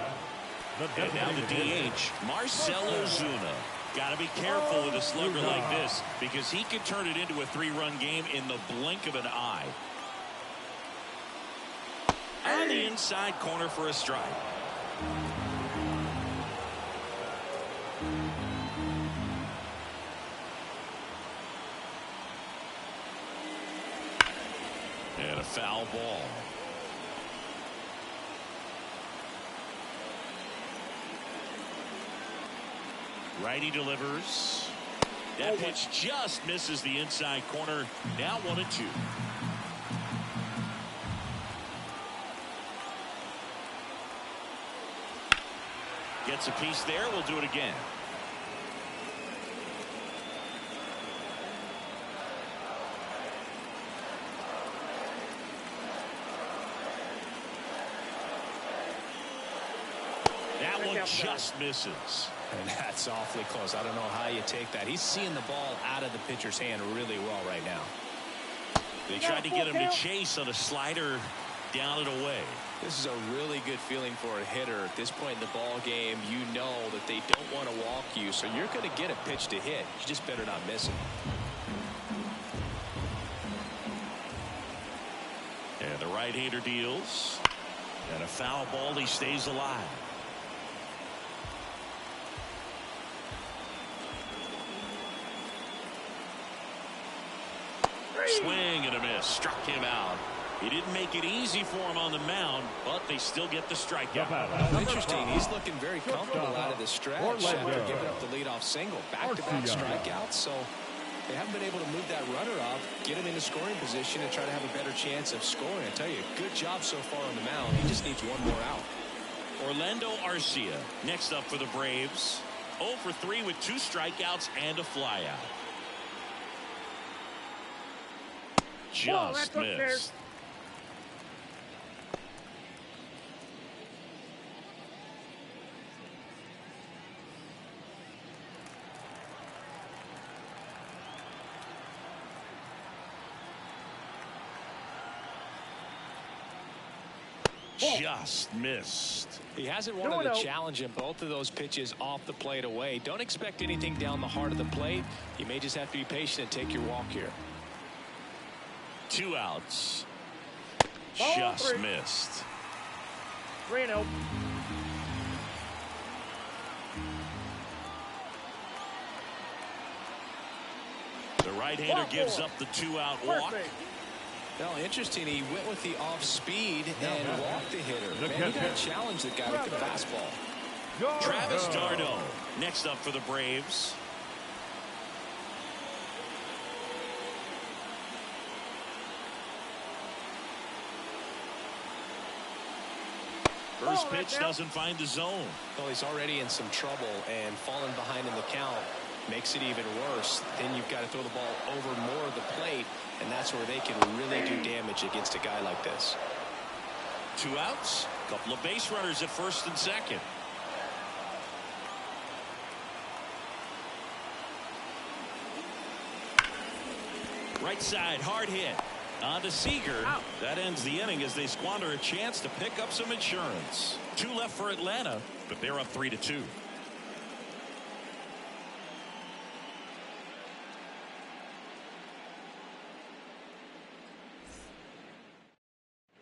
And now the DH, Marcell Ozuna. Got to be careful with a slugger like this because he could turn it into a 3-run game in the blink of an eye. On the inside corner for a strike. And a foul ball. Righty delivers. That pitch just misses the inside corner. Now 1-2. Gets a piece there. We'll do it again. That one just misses. And that's awfully close. I don't know how you take that. He's seeing the ball out of the pitcher's hand really well right now. They tried to get him to chase on a slider down and away. This is a really good feeling for a hitter. At this point in the ball game, you know that they don't want to walk you, so you're going to get a pitch to hit. You just better not miss it. And the right-hander deals. And a foul ball. He stays alive. Swing and a miss. Struck him out. He didn't make it easy for him on the mound, but they still get the strikeout. Interesting. He's looking very comfortable out of the stretch after giving up the leadoff single. Back-to-back strikeouts, so they haven't been able to move that runner up, get him into scoring position, and try to have a better chance of scoring. I tell you, good job so far on the mound. He just needs one more out. Orlando Arcia next up for the Braves. 0 for 3 with 2 strikeouts and a flyout. Just missed. just missed. He hasn't wanted to challenge him both of those pitches off the plate away. Don't expect anything down the heart of the plate. You may just have to be patient and take your walk here. 2 outs. Just missed. 3-0. The right-hander gives up the 2-out walk. Well, interesting. He went with the off speed and walked the hitter. Man, he got to challenge the guy with the fastball. Travis d'Arnaud next up for the Braves. First pitch doesn't find the zone. Well, he's already in some trouble, and falling behind in the count makes it even worse. Then you've got to throw the ball over more of the plate, and that's where they can really do damage against a guy like this. 2 outs, couple of base runners at first and second. Right side, hard hit. On to Seager. That ends the inning as they squander a chance to pick up some insurance. 2 left for Atlanta, but they're up 3-2.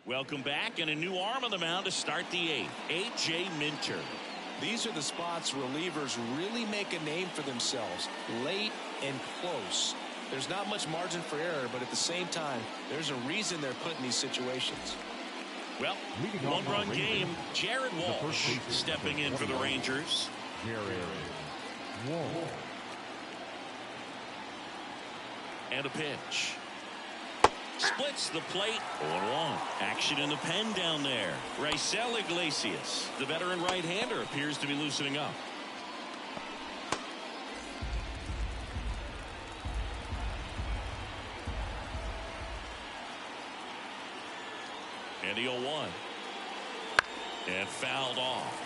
Welcome back, and a new arm on the mound to start the 8th. A.J. Minter. These are the spots relievers really make a name for themselves. Late and close. There's not much margin for error, but at the same time, there's a reason they're put in these situations. Well, 1-run game. Jared Walsh stepping in for the Rangers. And a pitch. Splits the plate. 0-1. Action in the pen down there. Raisel Iglesias, the veteran right-hander, appears to be loosening up. And the 0-1. And fouled off.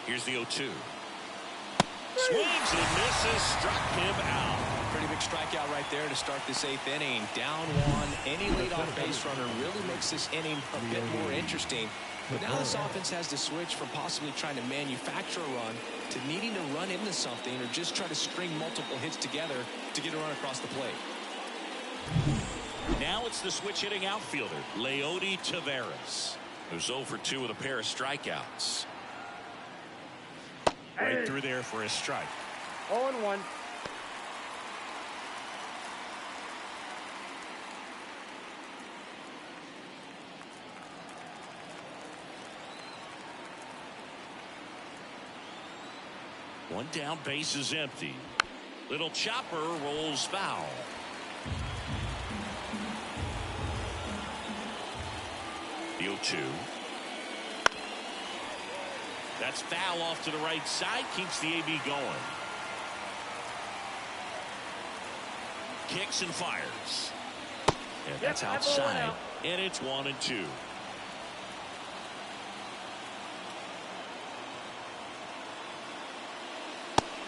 Here's the 0-2. Swings and misses, struck him out. Pretty big strikeout right there to start this 8th inning. Down 1. Any leadoff base runner really makes this inning a bit more interesting. But now this offense has to switch from possibly trying to manufacture a run to needing to run into something or just try to string multiple hits together to get a run across the plate. Now it's the switch hitting outfielder, Leody Taveras, who's 0 for 2 with a pair of strikeouts. Right through there for a strike. 0-1. One down, base is empty. Little chopper rolls foul. The 0-2. That's foul off to the right side. Keeps the AB going. Kicks and fires. And that's outside. And it's 1-2.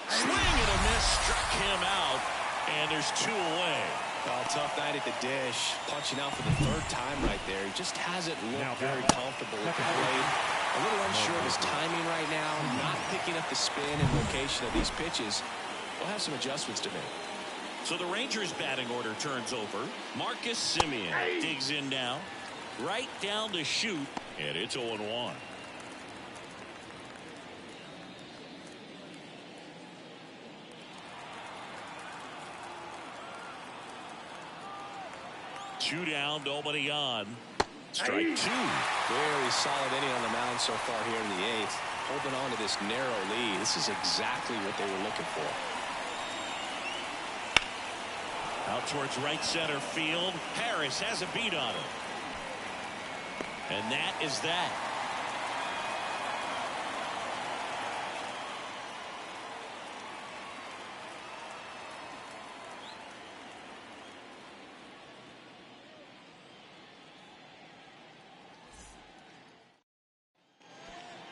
Swing and a miss. Struck him out. And there's 2 away. Tough night at the dish. Punching out for the 3rd time right there. He just hasn't looked very comfortable at the plate. A little unsure of his timing right now. Not picking up the spin and location of these pitches. We'll have some adjustments to make. So the Rangers batting order turns over. Marcus Semien digs in now. Right down to shoot. And it's 0-1. Two down, nobody on. Strike 2. Very solid inning on the mound so far here in the 8th. Holding on to this narrow lead. This is exactly what they were looking for. Out towards right center field. Harris has a beat on him. And that is that.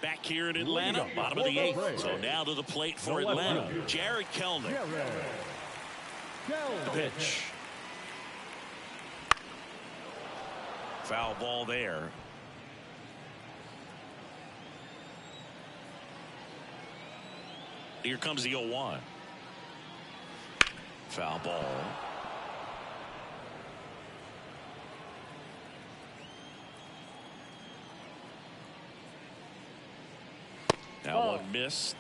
Back here in Atlanta, bottom of the 8th. So now to the plate for Atlanta, Jared Kelenic. The pitch. Foul ball there. Here comes the 0-1. Foul ball. Now one missed.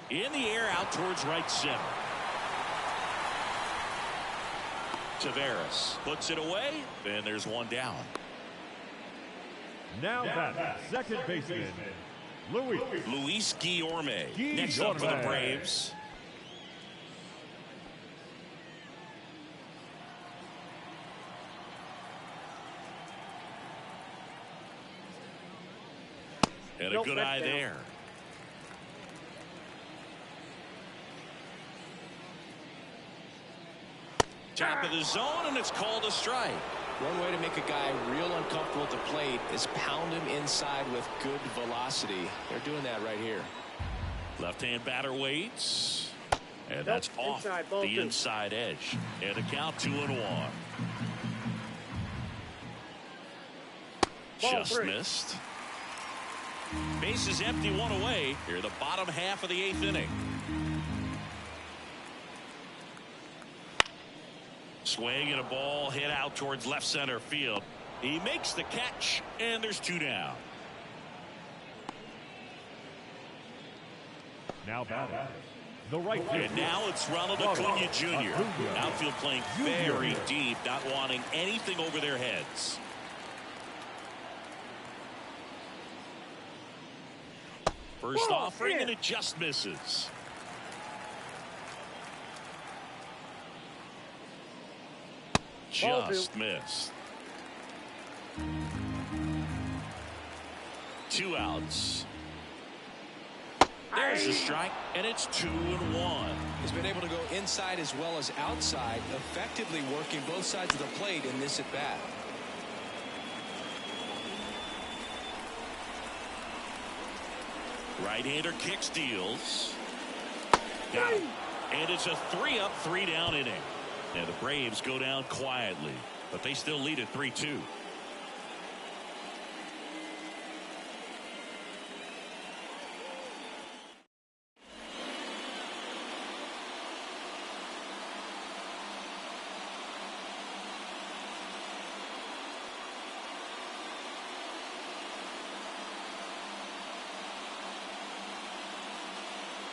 In the air out towards right center. Taveras puts it away, and there's one down. Now back, second baseman, Luis Guillorme. Next up for the Braves. And a good eye there. Top of the zone, and it's called a strike. One way to make a guy real uncomfortable at the plate is pound him inside with good velocity. They're doing that right here. Left-hand batter waits. And that's off the inside edge. And a count 2-1. Just missed. Base is empty, one away. Here the bottom half of the 8th inning. Swing and a ball hit out towards left center field. He makes the catch, and there's 2 down. Now batting, the right field. And now it's Ronald Acuna Jr. Outfield playing very deep, not wanting anything over their heads. First offering, and it just misses. Just missed. 2 outs. There's a strike, and it's 2-1. He's been able to go inside as well as outside, effectively working both sides of the plate in this at bat. Right-hander kick steals. Got him. And it's a 3-up, 3-down inning. And the Braves go down quietly, but they still lead at 3-2.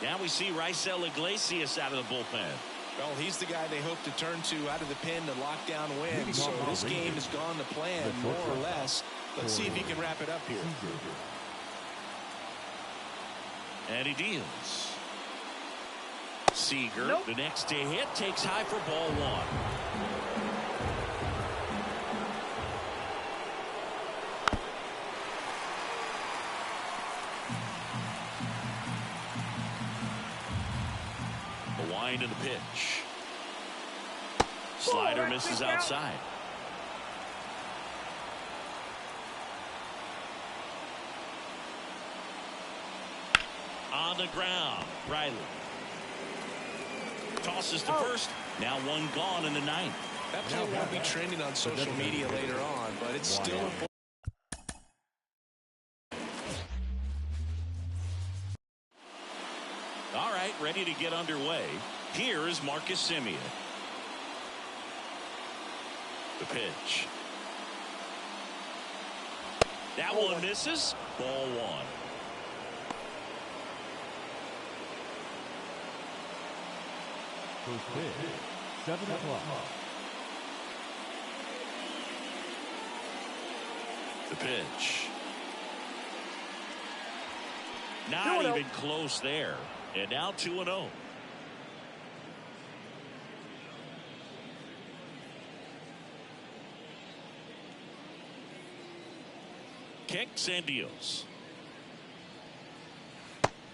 Now we see Raisel Iglesias out of the bullpen. Well, he's the guy they hope to turn to out of the pen to lock down wins. So this game has gone to plan, more or less. Let's see if he can wrap it up here. And he deals. Seager, the next to hit, takes high for ball 1. Wind of the pitch. Slider misses outside. On the ground, Riley tosses to first. Now 1 gone in the 9th. That play won't be trending on social media later on, but it's still important. All right, ready to get underway. Here is Marcus Semien. The pitch. That one misses. Ball 1. First pitch, 7 o'clock. The pitch. Not even close there. And now 2-0. Kicks and deals.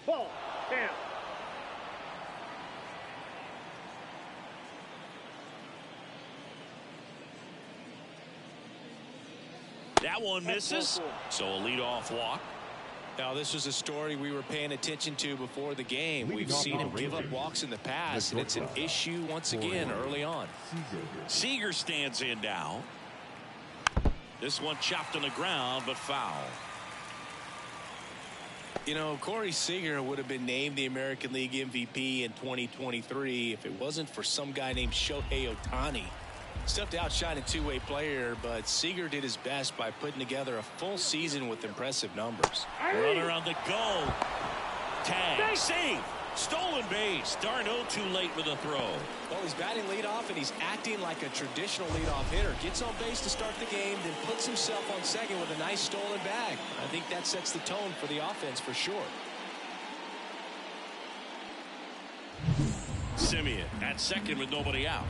Ball. Down. That one misses. So a leadoff walk. Now, this was a story we were paying attention to before the game. We've seen him give up walks in the past, and it's an issue once again early on. Seager stands in now. This one chopped on the ground, but foul. You know, Corey Seager would have been named the American League MVP in 2023 if it wasn't for some guy named Shohei Ohtani. Stepped outshine a two-way player, but Seager did his best by putting together a full season with impressive numbers. Runner on the go. Tag. Save. Stolen base. Darno too late with a throw. Well, he's batting leadoff, and he's acting like a traditional leadoff hitter. Gets on base to start the game, then puts himself on second with a nice stolen bag. I think that sets the tone for the offense for sure. Simeon at second with nobody out.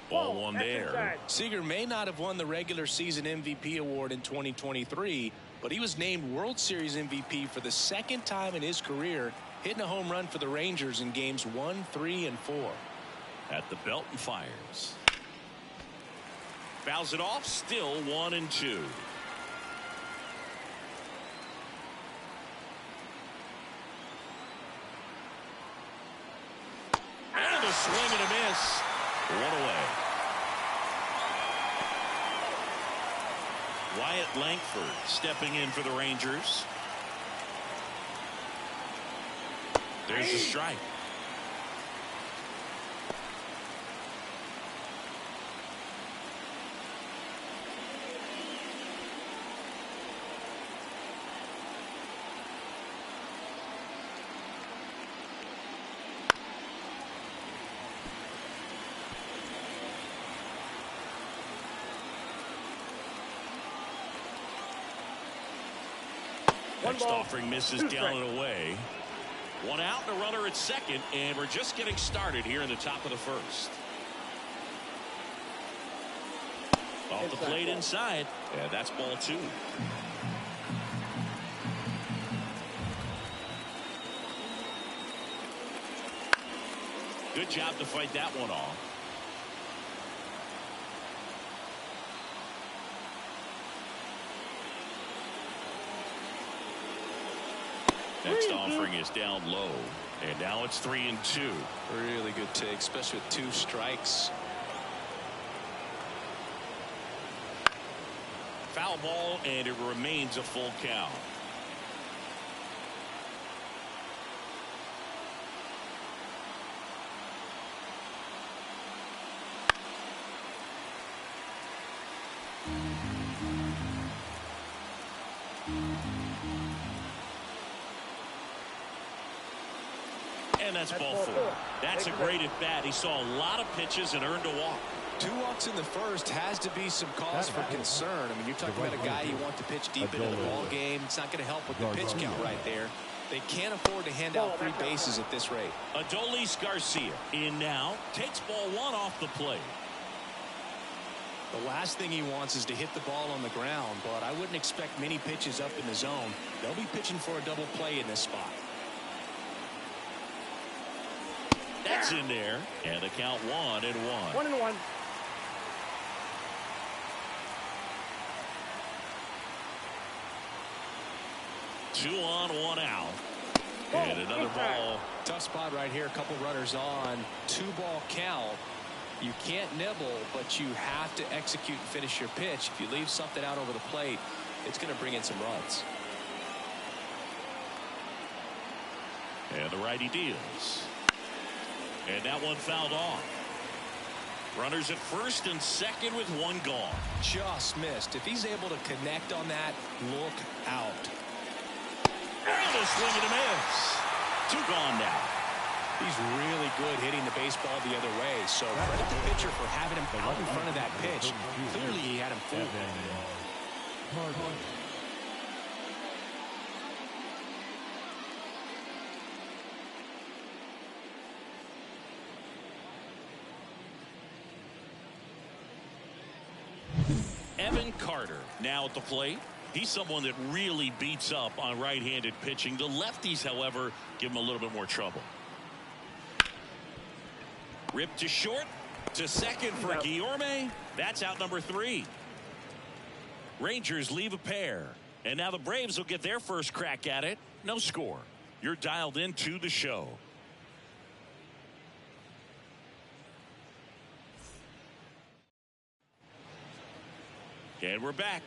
Ball one there. Seager may not have won the regular season MVP award in 2023, but he was named World Series MVP for the second time in his career, hitting a home run for the Rangers in games 1, 3, and 4. At the belt and fires. Fouls it off, still 1-2. And a swing and a miss. One away. Wyatt Langford stepping in for the Rangers. There's a strike. Next offering misses down and away. One out and a runner at second, and we're just getting started here in the top of the first. Off the plate inside. Yeah, that's ball two. Good job to fight that one off. Next offering is down low, and now it's 3-2. Really good take, especially with 2 strikes. Foul ball, and it remains a full count. And that's ball 4. That's a great at bat. He saw a lot of pitches and earned a walk. 2 walks in the first has to be some cause for concern. I mean, you're talking about a guy you want to pitch deep into the ball game. It's not going to help with the pitch count right there. They can't afford to hand out 3 bases at this rate. Adolis Garcia in now, takes ball 1 off the plate. The last thing he wants is to hit the ball on the ground, but I wouldn't expect many pitches up in the zone. They'll be pitching for a double play in this spot. That's in there, and the count 1-1. 1-1. Two on, 1 out. And another ball. Tough spot right here. A couple runners on. 2-ball count. You can't nibble, but you have to execute and finish your pitch. If you leave something out over the plate, it's going to bring in some runs. And the righty deals. And that one fouled off. Runners at first and second with 1 gone. Just missed. If he's able to connect on that, look out. And a swing and a miss. 2 gone now. He's really good hitting the baseball the other way. So credit the pitcher for having him out in front of that pitch. Clearly he had him fooled. Evan Carter now at the plate. He's someone that really beats up on right-handed pitching. The lefties, however, give him a little bit more trouble. Ripped to short. To second for Guillorme. That's out number 3. Rangers leave a pair. And now the Braves will get their first crack at it. No score. You're dialed into the show. And we're back.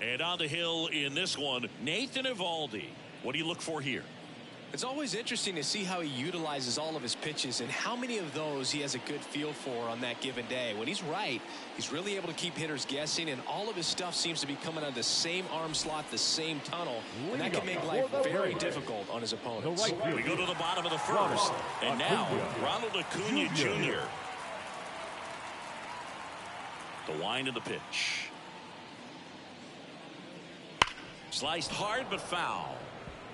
And on the hill in this one, Nathan Eovaldi. What do you look for here? It's always interesting to see how he utilizes all of his pitches and how many of those he has a good feel for on that given day. When he's right, he's really able to keep hitters guessing, and all of his stuff seems to be coming out of the same arm slot, the same tunnel, and that can make life very difficult on his opponents. We go to the bottom of the first, and now Ronald Acuna Jr. The wind of the pitch. Sliced hard but foul.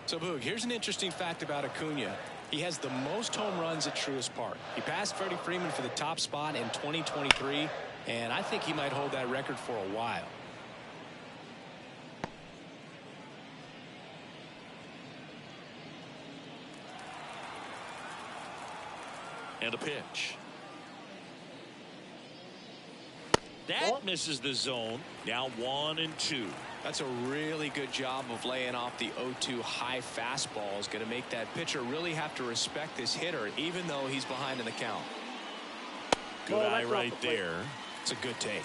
So, Boog, here's an interesting fact about Acuna. He has the most home runs at Truist Park. He passed Freddie Freeman for the top spot in 2023, and I think he might hold that record for a while. And a pitch. That misses the zone. Now 1-2. That's a really good job of laying off the 0-2 high fastball. Is going to make that pitcher really have to respect this hitter, even though he's behind in the count. Good eye right there. It's a good take.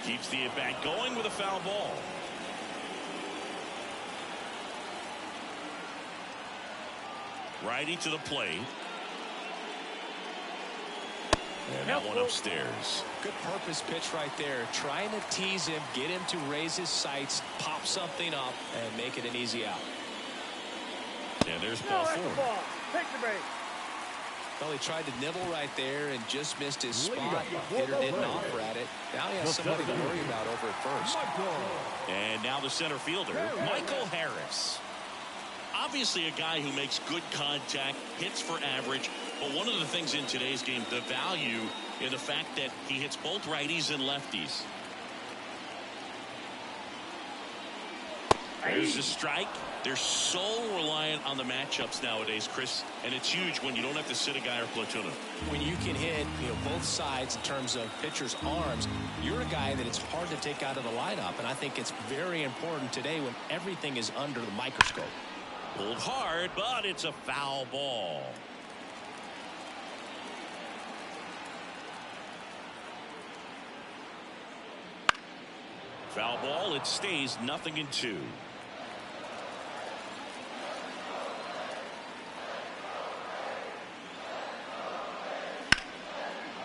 Keeps the at-bat going with a foul ball. Righty to the plate. And that one upstairs. Good purpose pitch right there. Trying to tease him, get him to raise his sights, pop something up, and make it an easy out. And there's ball 4. Take the break. Well, he tried to nibble right there and just missed his spot. Hitter didn't offer at it. Now he has somebody to worry about over at first. And now the center fielder, Michael Harris. Obviously a guy who makes good contact, hits for average, but one of the things in today's game, the value in the fact that he hits both righties and lefties. There's a strike. They're so reliant on the matchups nowadays, Chris, and it's huge when you don't have to sit a guy or platoon him. When you can hit, both sides in terms of pitchers' arms, you're a guy that it's hard to take out of the lineup, and I think it's very important today when everything is under the microscope. Pulled hard, but it's a foul ball. Foul ball. It stays 0-2.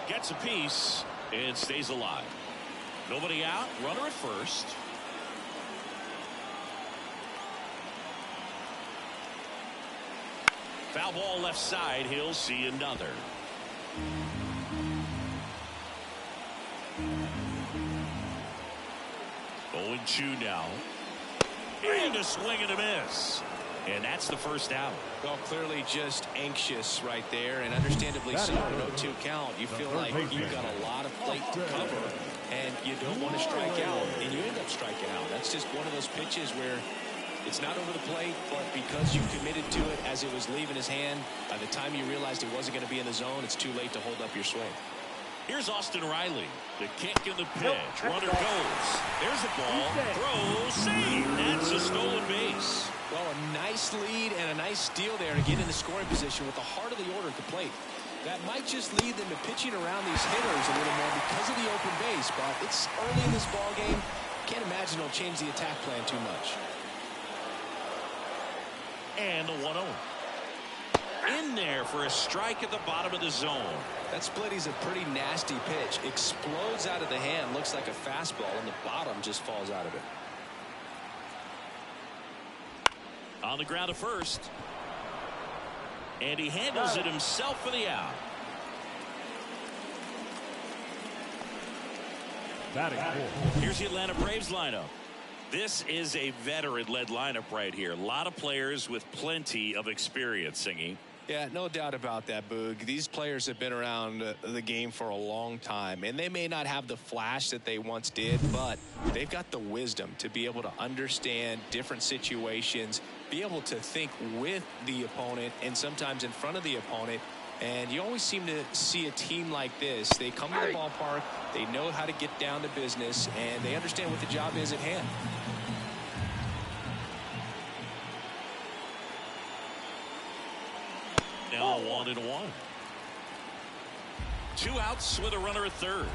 Gets a piece and stays alive. Nobody out. Runner at first. Foul ball left side. He'll see another. Oh, 2 now. And a swing and a miss. And that's the first out. Well, clearly just anxious right there, and understandably so. An 0-2 count. You feel like you've got a lot of plate to cover, and you don't want to strike out, and you end up striking out. That's just one of those pitches where it's not over the plate, but because you committed to it as it was leaving his hand, by the time you realized it wasn't going to be in the zone, it's too late to hold up your swing. Here's Austin Riley. The kick and the pitch. Runner goes. There's a ball. Throw. Save. That's a stolen base. Well, a nice lead and a nice steal there to get in the scoring position with the heart of the order at the plate. That might just lead them to pitching around these hitters a little more because of the open base, but it's early in this ball game. Can't imagine it'll change the attack plan too much. And the 1-0. In there for a strike at the bottom of the zone. That split is a pretty nasty pitch. Explodes out of the hand. Looks like a fastball, and the bottom just falls out of it. On the ground at first. And he handles it himself for the out. Here's the Atlanta Braves lineup. This is a veteran-led lineup right here. A lot of players with plenty of experience, Singy. Yeah, no doubt about that, Boog. These players have been around the game for a long time, and they may not have the flash that they once did, but they've got the wisdom to be able to understand different situations, be able to think with the opponent and sometimes in front of the opponent. And you always seem to see a team like this. They come to the ballpark, they know how to get down to business, and they understand what the job is at hand. Now 1-1. 2 outs with a runner at third.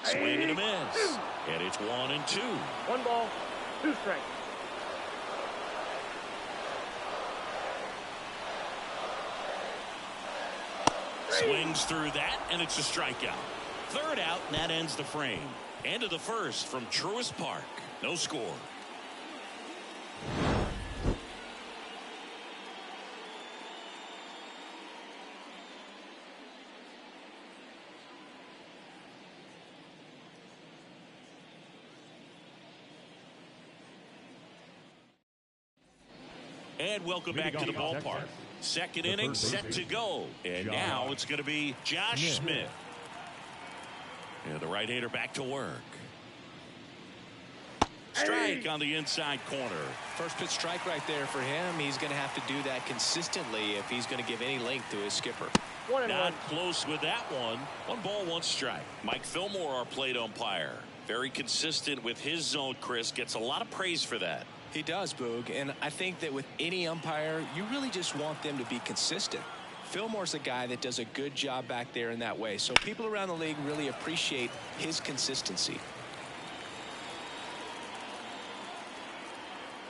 Swing and a miss. And it's 1-2. 1 ball, 2 strikes. Swings through that, and it's a strikeout. Third out, and that ends the frame. End of the first from Truist Park. No score. And welcome back to the ballpark. Second inning set to go. And now it's going to be Josh Smith. And the right-hander back to work. Strike on the inside corner. First pitch strike right there for him. He's going to have to do that consistently if he's going to give any length to his skipper. Not close with that one. 1 ball, 1 strike. Mike Fillmore, our plate umpire. Very consistent with his zone, Chris. Gets a lot of praise for that. He does, Boog, and I think that with any umpire, you really just want them to be consistent. Fillmore's a guy that does a good job back there in that way, so people around the league really appreciate his consistency.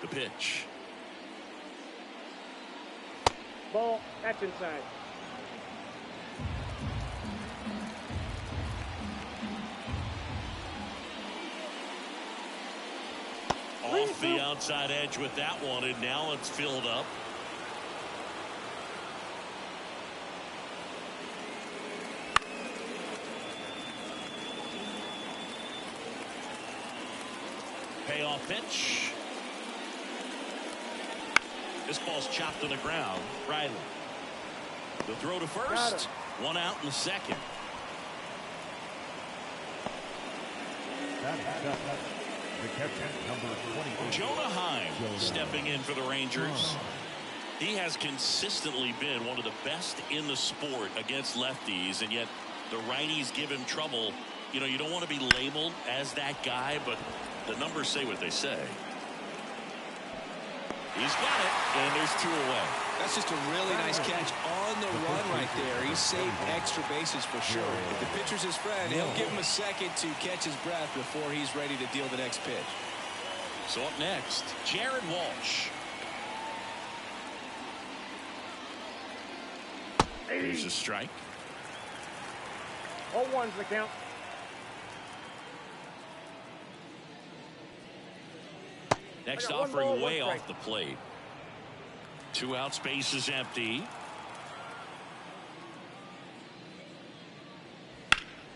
The pitch. Ball, that's inside. Off the outside edge with that one, and now it's filled up. Payoff pitch. This ball's chopped to the ground. Riley. The throw to first. 1 out in the second. The catcher, number 20. Jonah Heim stepping in for the Rangers. He has consistently been one of the best in the sport against lefties, and yet the righties give him trouble. You know, you don't want to be labeled as that guy, but the numbers say what they say. He's got it, and there's 2 away. That's just a really nice catch on the run right there. He saved extra bases for sure. If the pitcher's his friend, he'll give him a second to catch his breath before he's ready to deal the next pitch. So up next, Jared Walsh. There's a strike. 0-1's the count. Next offering way off the plate. 2 out, space is empty.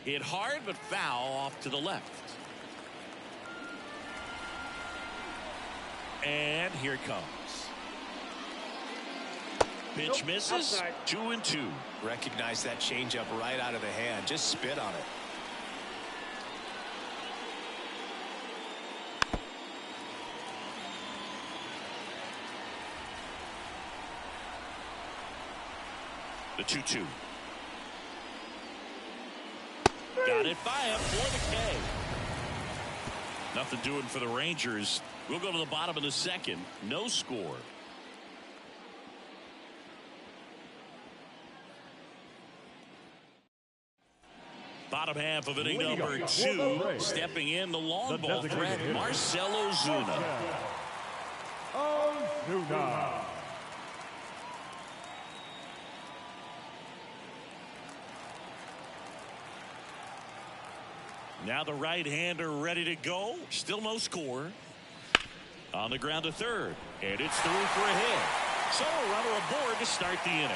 Hit hard but foul off to the left. And here it comes. Pitch misses. Outside. 2-2. Recognize that changeup right out of the hand. Just spit on it. The 2-2. Got it by him for the K. Nothing doing for the Rangers. We'll go to the bottom of the second. No score. Bottom half of inning number 2. Stepping in the long ball threat, Marcell Ozuna. Ozuna. Now the right-hander ready to go. Still no score. On the ground to third. And it's through for a hit. So a runner aboard to start the inning.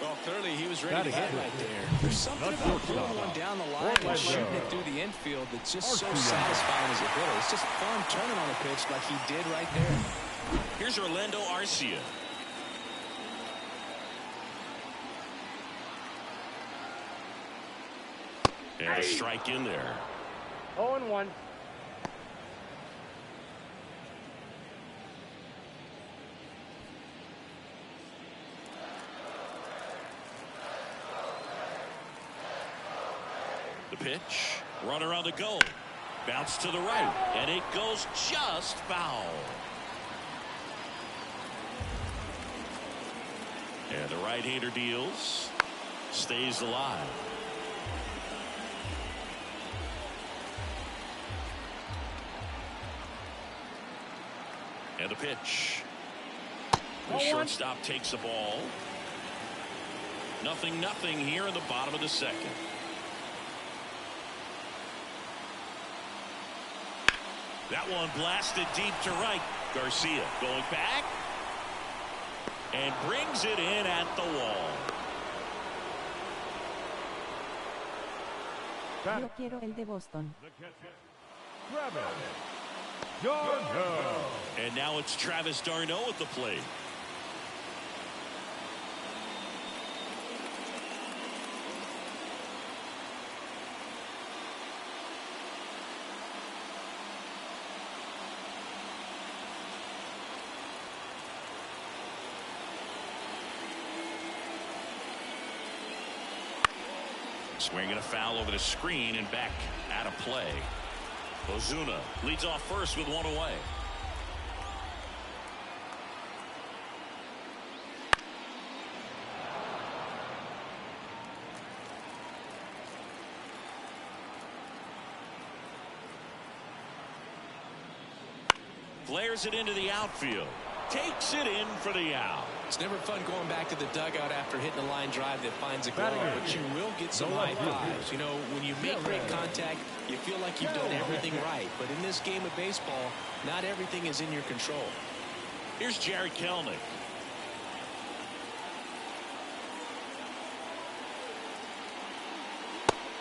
Well, clearly he was ready to hit right there. There's something about pulling one down the line and shooting it through the infield that's just so satisfying as a hitter. It's just fun turning on a pitch like he did right there. Here's Orlando Arcia. And a strike in there. 0-1. The pitch. Runner on the go. Bounce to the right. And it goes just foul. And the right-hander deals. Stays alive. And the pitch. The shortstop takes the ball. 0-0 here in the bottom of the second. That one blasted deep to right. Garcia going back. And brings it in at the wall. Yo quiero el de Boston. And now it's Travis d'Arnaud at the plate. Swinging a foul over the screen and back out of play. Ozuna leads off first with one away. Flares it into the outfield. Takes it in for the out. It's never fun going back to the dugout after hitting a line drive that finds a glove, but you will get some high fives. You know, when you make great contact, you feel like you've done everything right. But in this game of baseball, not everything is in your control. Here's Jared Kelenic.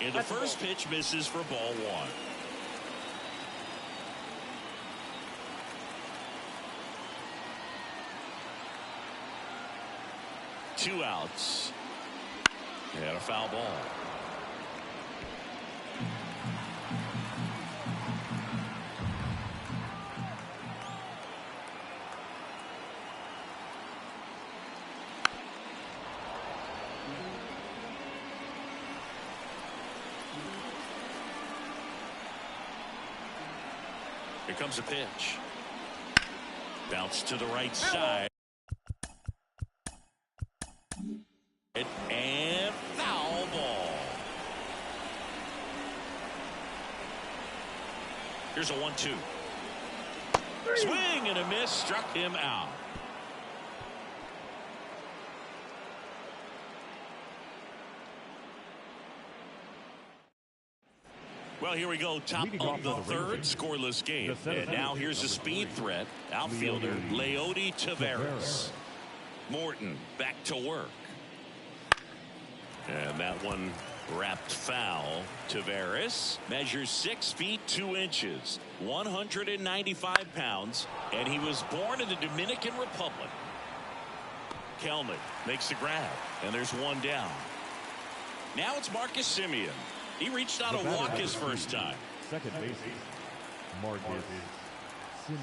And the first pitch misses for ball one. Two outs. And a foul ball. Here comes a pitch. Bounce to the right side. And foul ball. Here's a 1-2. Swing and a miss, struck him out. Well, here we go, top of the third, scoreless game. And now here's a speed threat, outfielder Leody Taveras. Morton back to work. And that one wrapped foul. Taveras measures 6 feet 2 inches, 195 pounds, and he was born in the Dominican Republic. Kelenic makes the grab, and there's one down. Now it's Marcus Semien. He reached out a walk his first time. Second base, Marcus Semien.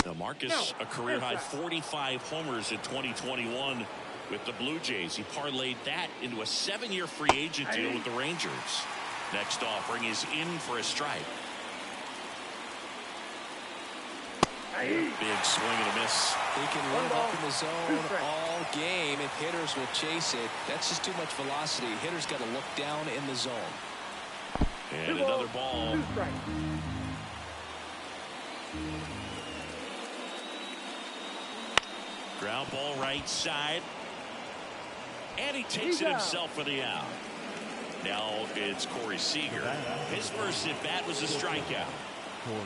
Now Marcus, a career-high 45 homers in 2021 with the Blue Jays. He parlayed that into a 7-year free agent deal with the Rangers. Next offering is in for a strike. Big swing and a miss. He can live up in the zone all game if hitters will chase it. That's just too much velocity. Hitters got to look down in the zone. And another ball. Ground ball right side. And he takes it himself for the out. Now it's Corey Seager. His first at bat was a strikeout. Corey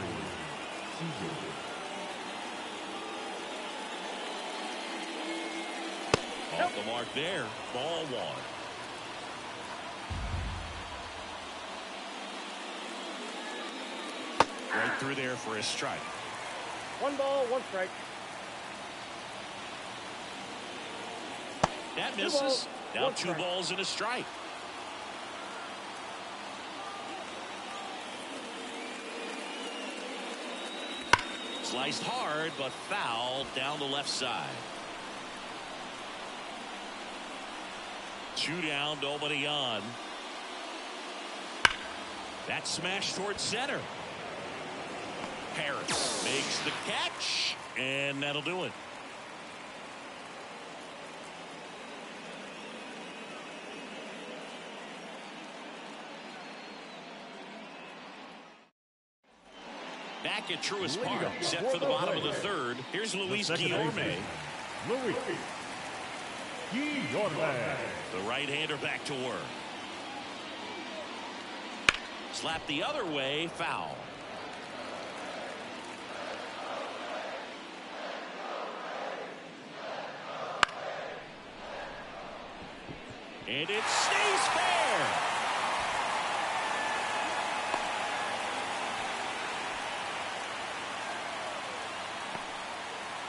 Seager. Off the mark there. Ball one. Right through there for a strike. 1 ball, 1 strike. That misses. Now 2 balls and a strike. Sliced hard, but foul down the left side. 2 down, nobody on. That smash towards center. Harris makes the catch, and that'll do it. Back at Truist Park, set for the bottom of the third. Here's Luis Guillorme. Luis Guillorme. The right-hander back to work. Slap the other way, foul. And it stays fair.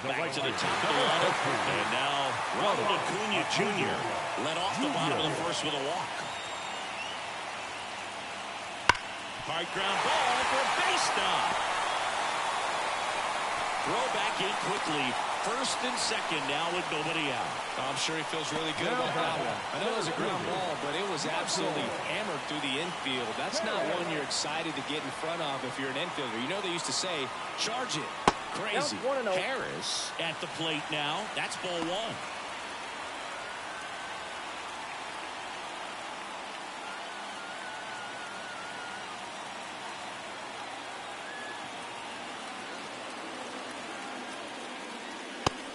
Back to the top of the lineup. And now Ronald Acuna Jr. led off the bottom of the first with a walk. Hard ground ball for a base knock. Throw back in quickly. First and second now with nobody out. I'm sure he feels really good about that one. I know it was a ground ball, but it was absolutely hammered through the infield. That's not one you're excited to get in front of if you're an infielder. You know they used to say, charge it. Crazy. Harris at the plate now. That's ball one.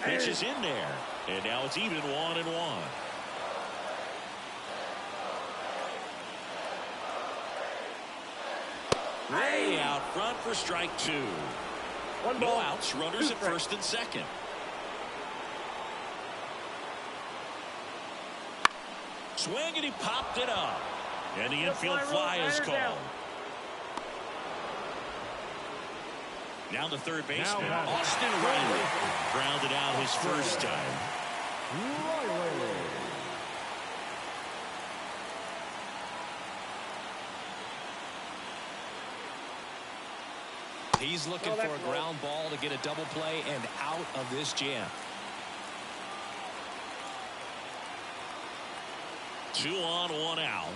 Pitch is in there. And now it's even 1-1. Way out front for strike 2. No outs, runners at first and second. Swing, and he popped it up. And the infield fly is called. Now the third baseman, Austin Riley, grounded out his first time. He's looking for a ground ball to get a double play and out of this jam. 2 on, 1 out.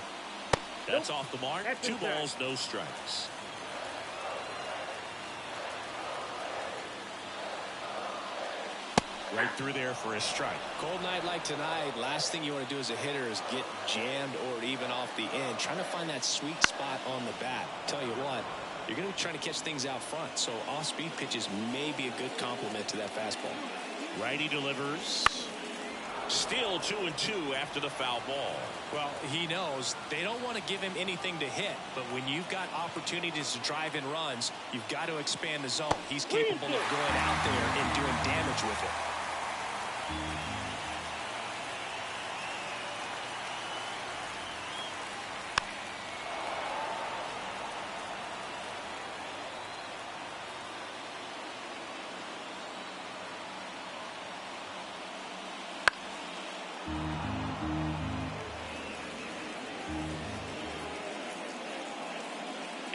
That's off the mark. 2 balls, no strikes. Right through there for a strike. Cold night like tonight, last thing you want to do as a hitter is get jammed or even off the end. Trying to find that sweet spot on the bat. Tell you what, you're going to be trying to catch things out front, so off-speed pitches may be a good complement to that fastball. Righty delivers. Still 2-2 after the foul ball. Well, he knows they don't want to give him anything to hit, but when you've got opportunities to drive in runs, you've got to expand the zone. He's capable of going out there and doing damage with it.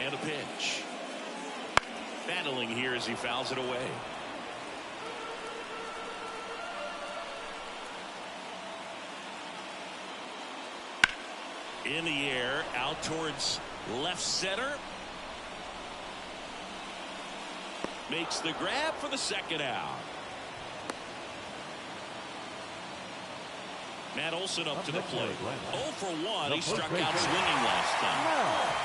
And a pitch. Battling here as he fouls it away. In the air, out towards left center. Makes the grab for the second out. Matt Olson up to the plate. 0 for 1. He struck out swinging last time.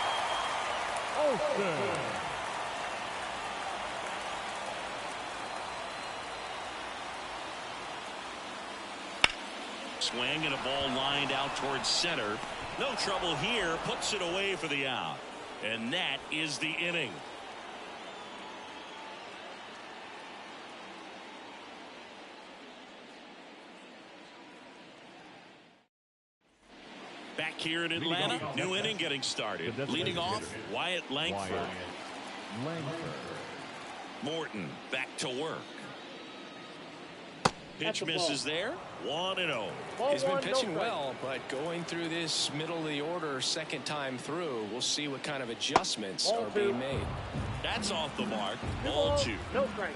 Swing and a ball lined out towards center. No trouble here. Puts it away for the out. And that is the inning. Back here in Atlanta, new inning getting started. Leading off, Wyatt Langford. Morton back to work. Pitch misses there. 1-0. He's been pitching well, but going through this middle of the order second time through, we'll see what kind of adjustments are being made. That's off the mark. Ball 2. No strike.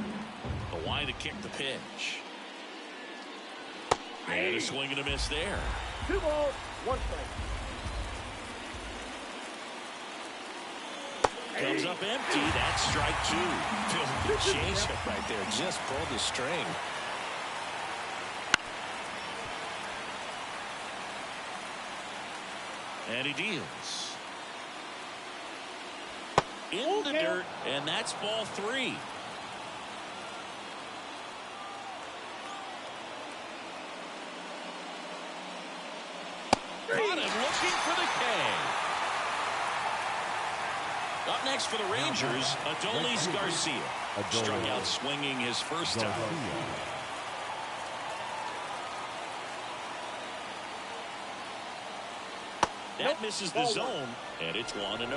The wide to kick the pitch. And a swing and a miss there. 2 balls, 1 strike. Comes up empty. That's strike 2. Feels a good changeup right there. Just pulled the string. And he deals. In the dirt, and that's ball 3. Got him looking for the K. Up next for the Rangers, Adolis Garcia. Struck out swinging his first time. That misses the zone, and it's 1-0.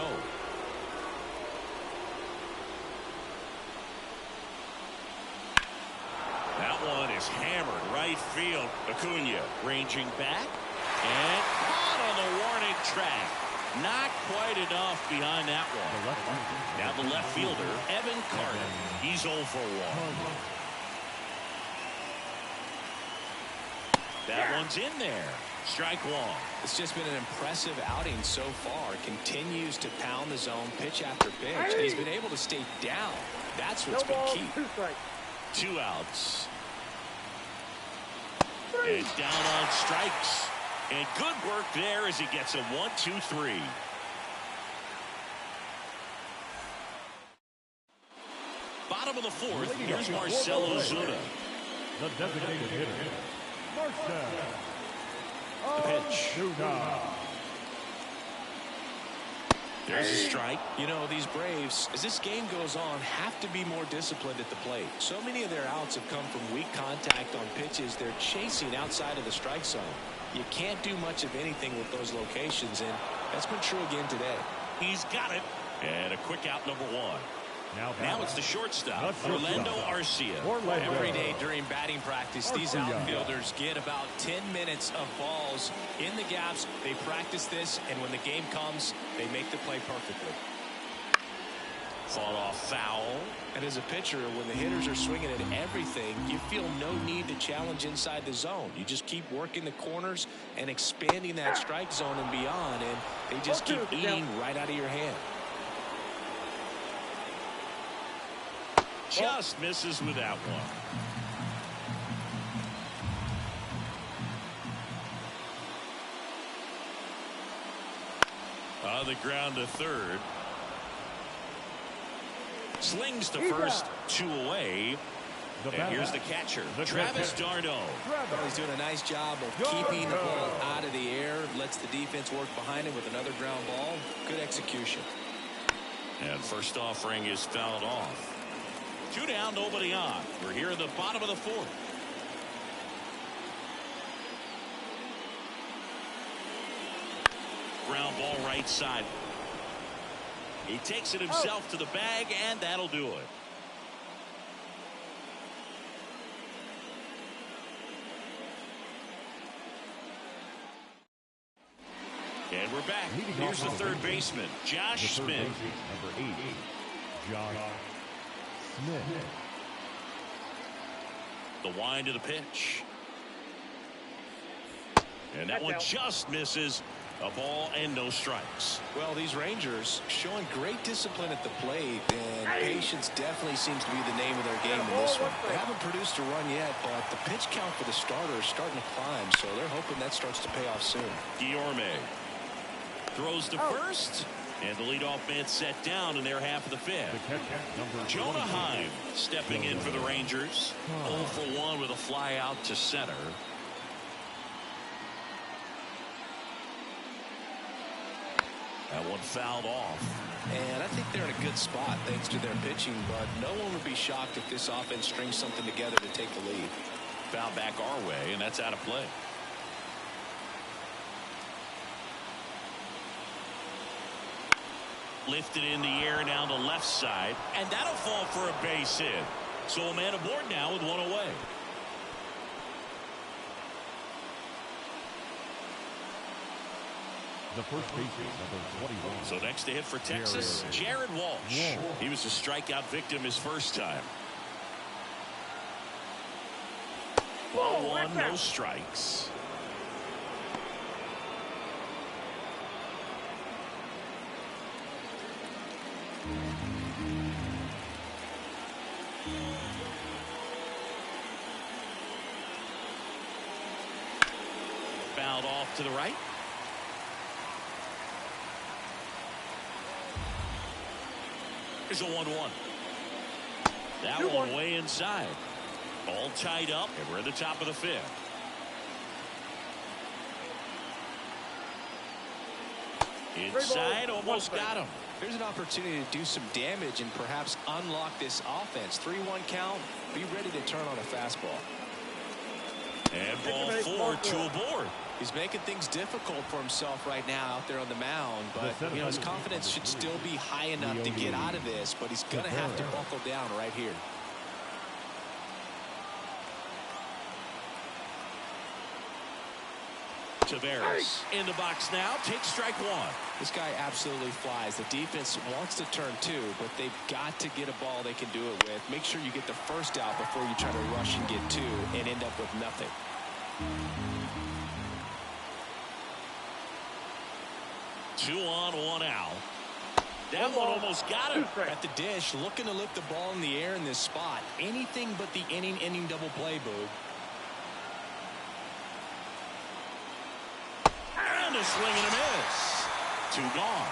That one is hammered right field. Acuna ranging back and caught on the warning track. Not quite enough behind that one. Now the left fielder, Evan Carter. He's 0 for 1. That one's in there. Strike 1. It's just been an impressive outing so far. Continues to pound the zone pitch after pitch. He's been able to stay down. That's what's been key. 2 strikes. 2 outs. And down on strikes. And good work there as he gets a 1-2-3. Bottom of the 4th, here's Marcell Ozuna. The designated hitter, Marcell. The pitch. There's a strike. You know, these Braves, as this game goes on, have to be more disciplined at the plate. So many of their outs have come from weak contact on pitches they're chasing outside of the strike zone. You can't do much of anything with those locations, and that's been true again today. He's got it. And a quick out, number 1. Now it's the shortstop, Orlando Arcia. Every day during batting practice, these outfielders get about 10 minutes of balls in the gaps. They practice this, and when the game comes, they make the play perfectly. Fought off foul. And as a pitcher, when the hitters are swinging at everything, you feel no need to challenge inside the zone. You just keep working the corners and expanding that strike zone and beyond, and they just keep eating right out of your hand. Just misses with that one. On the ground to third. Slings to first, 2 away. And here's the catcher, Travis d'Arnaud. Well, he's doing a nice job of keeping the ball out of the air. Lets the defense work behind him with another ground ball. Good execution. And first offering is fouled off. 2 down, nobody on. We're here in the bottom of the 4th. Ground ball right side. He takes it himself to the bag, and that'll do it. And we're back. Here's the third baseman, Josh Smith. Number 8, Josh Smith. The wind to the pitch. And that one just misses. A ball and no strikes. Well, these Rangers showing great discipline at the plate, and patience definitely seems to be the name of their game in this one. They haven't produced a run yet, but the pitch count for the starter is starting to climb, so they're hoping that starts to pay off soon. Guillorme throws to first, and the leadoff man set down in their half of the 5th. Jonah Heim stepping in for the Rangers. 0 for 1 with a fly out to center. That one fouled off. And I think they're in a good spot thanks to their pitching, but no one would be shocked if this offense strings something together to take the lead. Foul back our way, and that's out of play. Lifted in the air down the left side, and that'll fall for a base hit. So a man aboard now with one away. The first baseman, number 21. So next to hit for Texas, Jared Walsh. He was a strikeout victim his first time. Ball one, no strikes. Fouled off to the right. Here's a 1-1. That one way inside. All tied up, and we're at the top of the fifth. Inside, almost got him. There's an opportunity to do some damage and perhaps unlock this offense. 3-1 count. Be ready to turn on a fastball. And ball four, two aboard. He's making things difficult for himself right now out there on the mound, but you know, his confidence should still be high enough to get out of this, but he's going to have to buckle down right here. Tavares in the box now, takes strike one. This guy absolutely flies. The defense wants to turn two, but they've got to get a ball they can do it with. Make sure you get the first out before you try to rush and get two and end up with nothing. Two on, one out. That one almost got him. At the dish, looking to lift the ball in the air in this spot. Anything but the inning double play, Boog. And a swing and a miss. Two gone.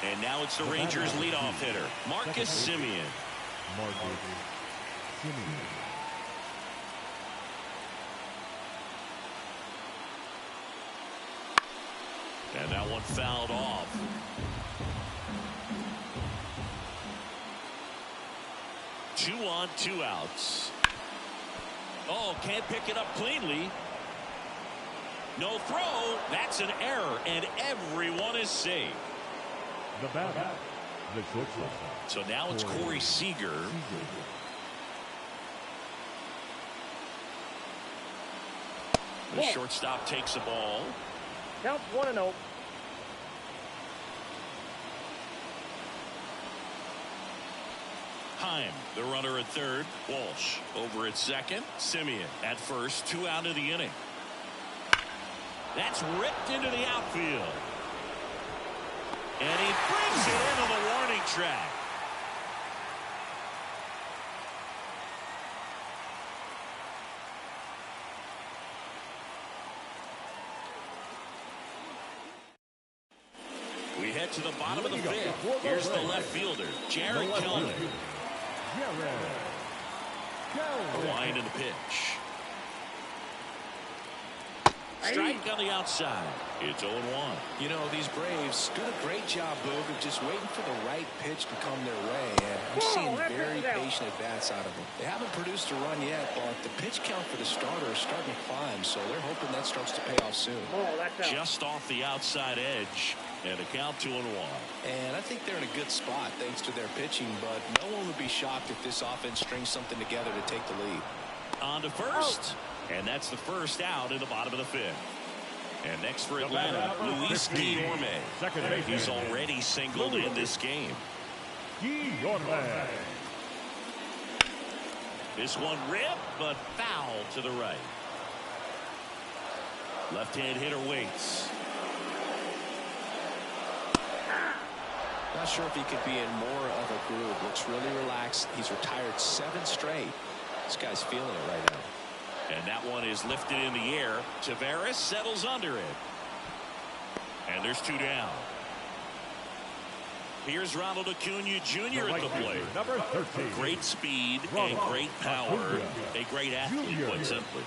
And now it's the Rangers leadoff hitter, Marcus Semien. And that one fouled off. Two on, two outs. Oh, can't pick it up cleanly. No throw. That's an error, and everyone is safe. The batter, the shortstop. So now it's Corey Seager. The shortstop takes the ball. Count 1-0. Heim, the runner at third. Walsh over at second. Semien at first. Two out of the inning. That's ripped into the outfield. And he brings it into the warning track. We head to the bottom of the fifth. Here's the left fielder, Jared Kelly. A line in the pitch. Strike on the outside. It's 0-1. You know, these Braves do a great job, Boog, of just waiting for the right pitch to come their way. And I'm seeing very patient at-bats out of them. They haven't produced a run yet, but the pitch count for the starter is starting to climb, so they're hoping that starts to pay off soon. Just off the outside edge, and a count 2-1. And I think they're in a good spot thanks to their pitching, but no one would be shocked if this offense strings something together to take the lead. On to first. And that's the first out in the bottom of the fifth. And next for Atlanta, Luis Guillorme. He's already singled in this game. This one ripped, but foul to the right. Left-hand hitter waits. Not sure if he could be in more of a groove. Looks really relaxed. He's retired 7 straight. This guy's feeling it right now. And that one is lifted in the air. Tavares settles under it. And there's 2 down. Here's Ronald Acuna Jr. at the plate. Number 13. Great speed and great power. A great athlete, quite simply.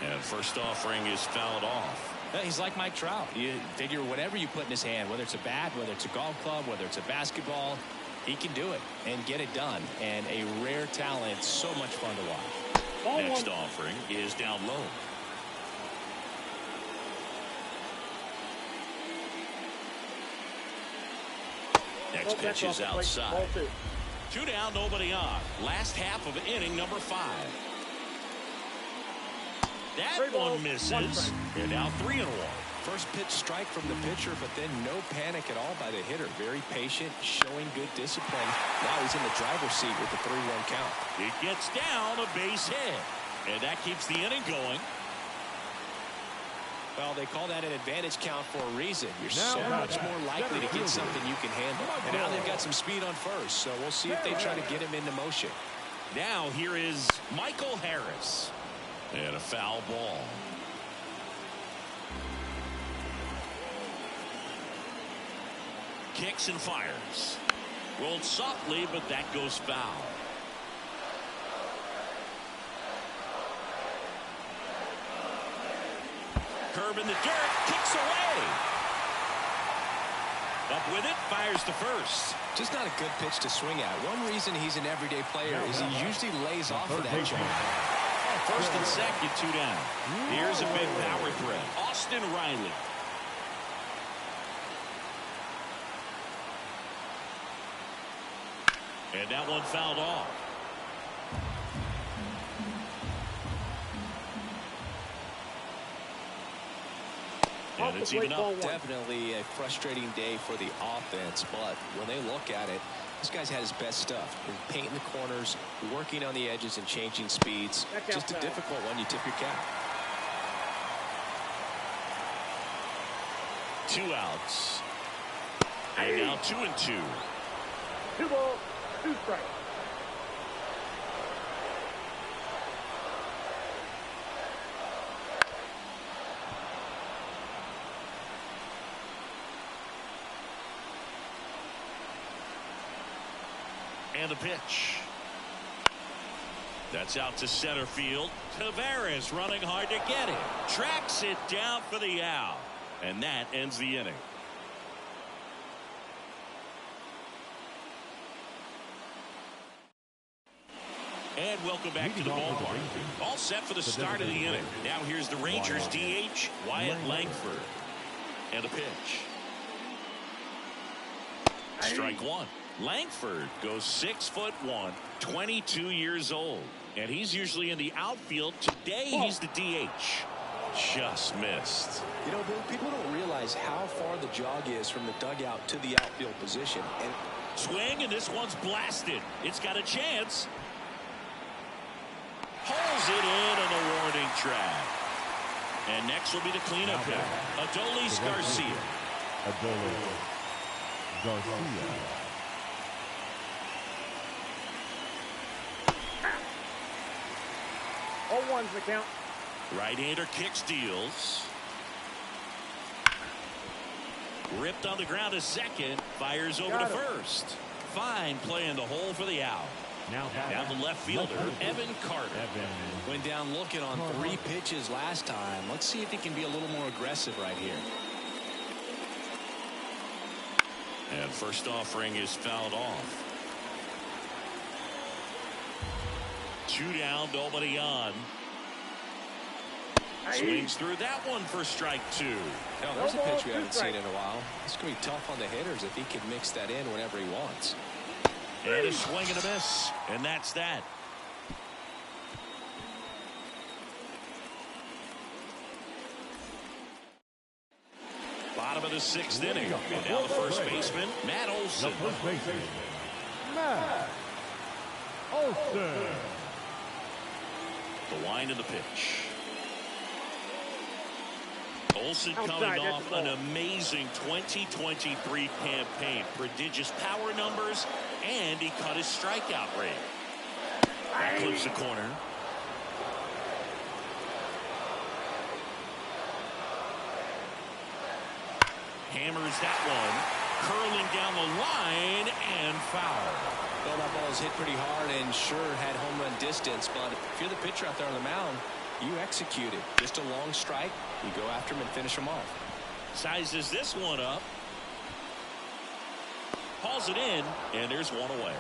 And first offering is fouled off. He's like Mike Trout. You figure whatever you put in his hand, whether it's a bat, whether it's a golf club, whether it's a basketball, he can do it and get it done. And a rare talent, so much fun to watch. Next offering is down low. Next pitch is outside. 2 down, nobody on. Last half of inning number 5. That one misses. And now 3-1. First pitch strike from the pitcher, but then no panic at all by the hitter. Very patient, showing good discipline. Now he's in the driver's seat with the 3-1 count. It gets down a base hit. And that keeps the inning going. Well, they call that an advantage count for a reason. You're so much more likely to get something you can handle. And now they've got some speed on first, so we'll see if they try to get him into motion. Now here is Michael Harris. And a foul ball. Kicks and fires. Rolled softly, but that goes foul. Curve in the dirt, kicks away. Up with it, fires to first. Just not a good pitch to swing at. One reason he's an everyday player is he usually lays off of that jump. First and second, 2 down. Here's a big power threat. Austin Riley. And that one fouled off. And it's even up. Definitely a frustrating day for the offense, but when they look at it, this guy's had his best stuff. Painting the corners, working on the edges, and changing speeds. Just a difficult one. You tip your cap. 2 outs. And now 2-2. 2 balls, 2 strikes. And the pitch. That's out to center field. Tavares running hard to get it. Tracks it down for the out. And that ends the inning. And welcome back to the ballpark. All set for the start of the inning. Now here's the Rangers DH, Wyatt Langford. And a pitch. Strike 1. Langford goes 6'1", 22 years old. And he's usually in the outfield. Today he's the DH. Just missed. You know, Bill, people don't realize how far the jog is from the dugout to the outfield position. And swing, and this one's blasted. It's got a chance. Pulls it in on the warning track. And next will be the cleanup hitter, Adolis Garcia. Adolis Garcia. 0-1's the count. Right-hander kicks, deals. Ripped on the ground to second. Fires over to first. Fine play in the hole for the out. Now the left fielder, Evan Carter. Went down looking on 3 pitches last time. Let's see if he can be a little more aggressive right here. And first offering is fouled off. 2 down, nobody on. Swings through that one for strike 2. Now, there's a pitch we haven't seen in a while. It's going to be tough on the hitters if he can mix that in whenever he wants. And a swing and a miss. And that's that. Bottom of the 6th inning. And now the first baseman, Matt Olson. The first baseman, Matt Olson. The wind of the pitch. Olson coming off an amazing 2023 campaign. Prodigious power numbers, and he cut his strikeout rate. That clips the corner. Hammers that one. Curling down the line and foul. Well, that ball was hit pretty hard and sure had home run distance, but if you're the pitcher out there on the mound, you execute it. Just a long strike. You go after him and finish him off. Sizes this one up. Hauls it in, and there's one away.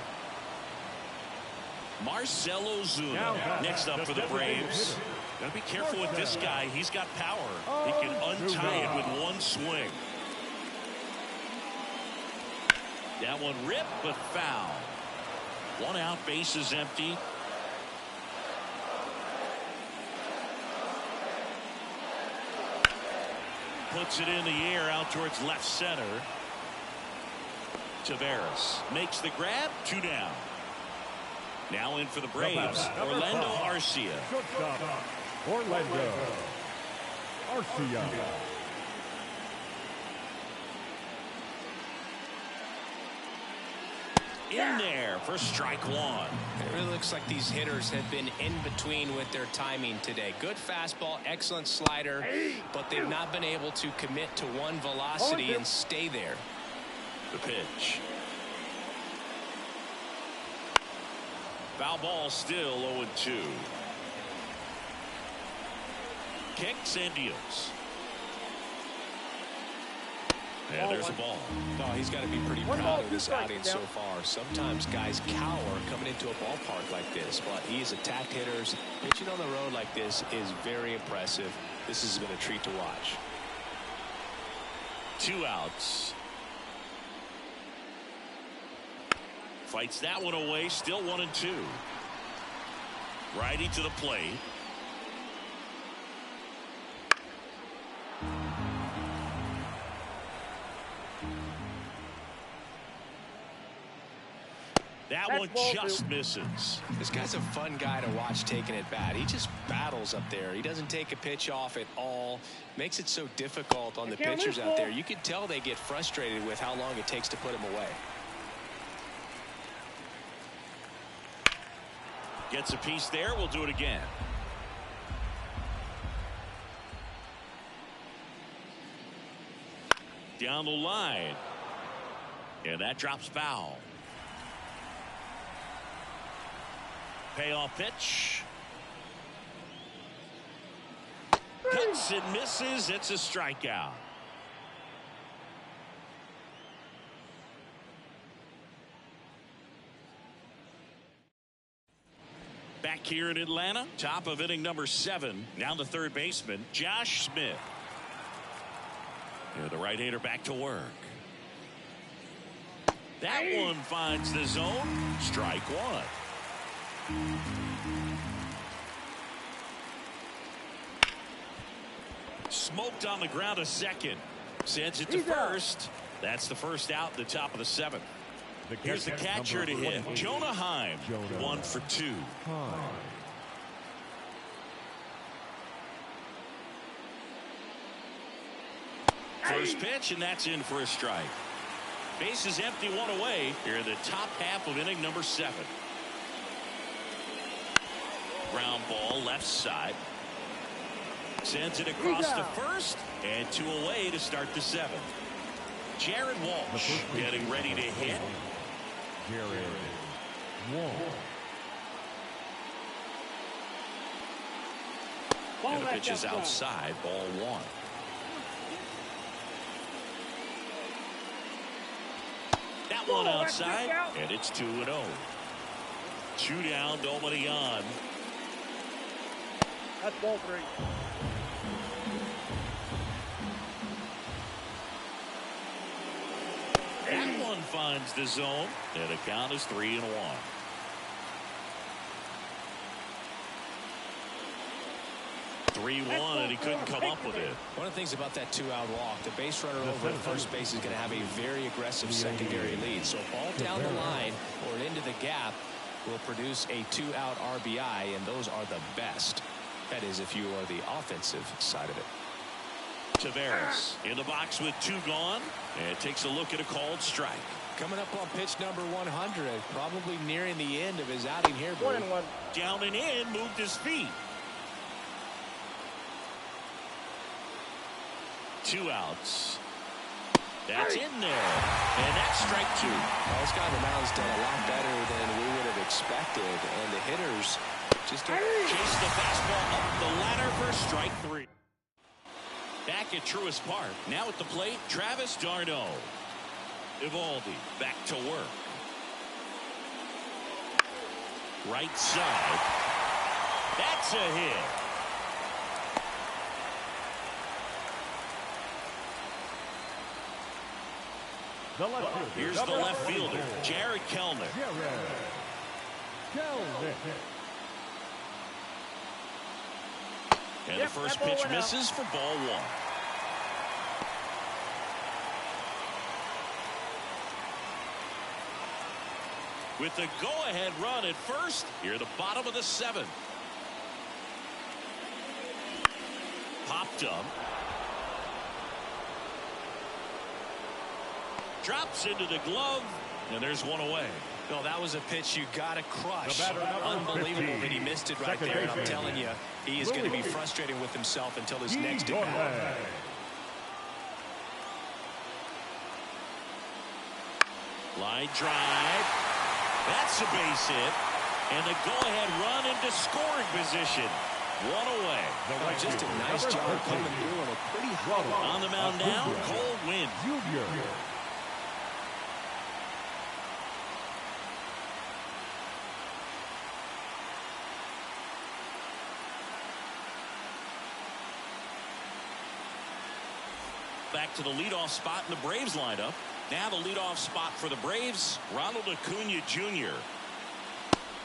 Marcell Ozuna next up for the Braves. Got to be careful with this guy. He's got power. He can untie it with one swing. That one ripped, but foul. One out, bases empty. Puts it in the air out towards left center. Tavares makes the grab. 2 down. Now in for the Braves, Orlando Arcia. Shortstop, Orlando Arcia. In there for strike 1. It really looks like these hitters have been in between with their timing today. Good fastball, excellent slider, but they've not been able to commit to one velocity and stay there. The pitch. Foul ball, still 0-2. Kicks and deals. And there's a ball. Oh, he's got to be pretty proud of this outing so far. Sometimes guys cower coming into a ballpark like this, but he has attacked hitters. Pitching on the road like this is very impressive. This has been a treat to watch. 2 outs. Fights that one away, still 1-2. Righty to the plate. That one just misses. This guy's a fun guy to watch taking at bat. He just battles up there. He doesn't take a pitch off at all. Makes it so difficult on the pitchers out there. You can tell they get frustrated with how long it takes to put him away. Gets a piece there. We'll do it again. Down the line. And that drops foul. Payoff pitch. Cuts and misses. It's a strikeout. Back here in Atlanta, top of inning number 7. Now the third baseman, Josh Smith. Yeah, the right-hander back to work. That one finds the zone. Strike 1. Smoked on the ground a second. Sends it to first. That's the first out in the top of the 7th. Here's the catcher to hit. Jonah Heim. 1 for 2. First pitch, and that's in for a strike. Bases empty, 1 away here in the top half of inning number 7. Ground ball left side. Sends it across to first, and 2 away to start the 7th. Jared Walsh getting ready to hit. Jared Walsh. And the pitch is outside, ball 1. That one outside, and it's 2-0. 2 down, nobody on. That's ball 3. That one finds the zone, and the count is 3-1. And he couldn't come up with it. One of the things about that 2-out walk, the base runner over at first base is going to have a very aggressive secondary lead. So a ball down the line or into the gap will produce a 2-out RBI, and those are the best. That is, if you are the offensive side of it. Tavares in the box with 2 gone, and takes a look at a called strike. Coming up on pitch number 100, probably nearing the end of his outing here. 1-1. Down and in, moved his feet. 2 outs. That's in there. And that's strike 2. Well, this guy on the mound's done a lot better than we would have expected. And the hitters just don't chase the fastball up the ladder for strike 3. Back at Truist Park. Now at the plate, Travis d'Arnaud. Eovaldi back to work. Right side. That's a hit. The left fielder. Here's the left fielder, Jared Kelenic. And the first pitch misses for ball one. With the go-ahead run at first, here at the bottom of the seventh. Popped up. Drops into the glove, and there's one away. No, that was a pitch you got to crush. Unbelievable that he missed it right there. And I'm telling you, he is going to be frustrated with himself until his next at-bat. Line drive. That's a base hit. And the go-ahead run into scoring position. One away. Just a nice job coming through on a pretty high. On the mound now, Cole Winn. Back to the leadoff spot in the Braves lineup. Now the leadoff spot for the Braves, Ronald Acuna Jr.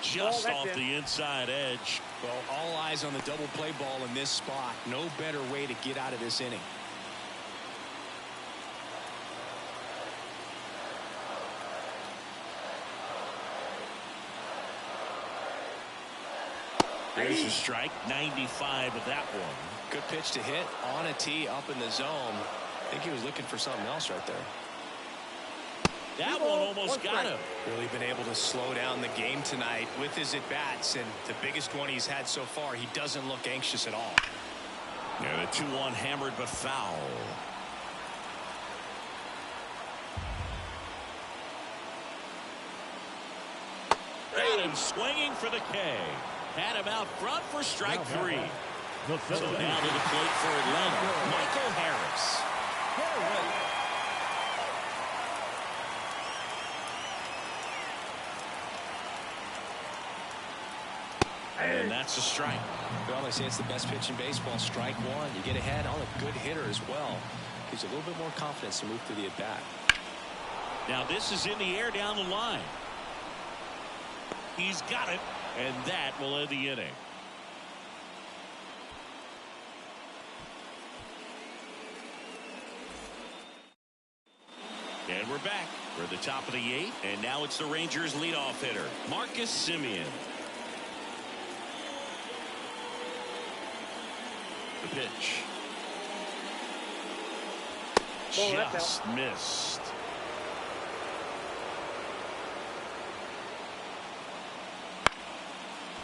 Just off the inside edge. Well, all eyes on the double play ball in this spot. No better way to get out of this inning. There's a strike, 95 with that one. Good pitch to hit on a tee up in the zone. I think he was looking for something else right there. That one almost got him. Really been able to slow down the game tonight with his at-bats, and the biggest one he's had so far. He doesn't look anxious at all. Yeah, the 2-1 hammered but foul. Got him swinging for the K. Had him out front for strike three. So now to the plate for Atlanta, Michael Harris. And that's a strike. Well, they say it's the best pitch in baseball. Strike one. You get ahead on a good hitter as well. Gives you a little bit more confidence to move through the at-bat. Now this is in the air down the line. He's got it, and that will end the inning. And we're back. We're at the top of the eighth, and now it's the Rangers leadoff hitter, Marcus Semien. The pitch. Just missed.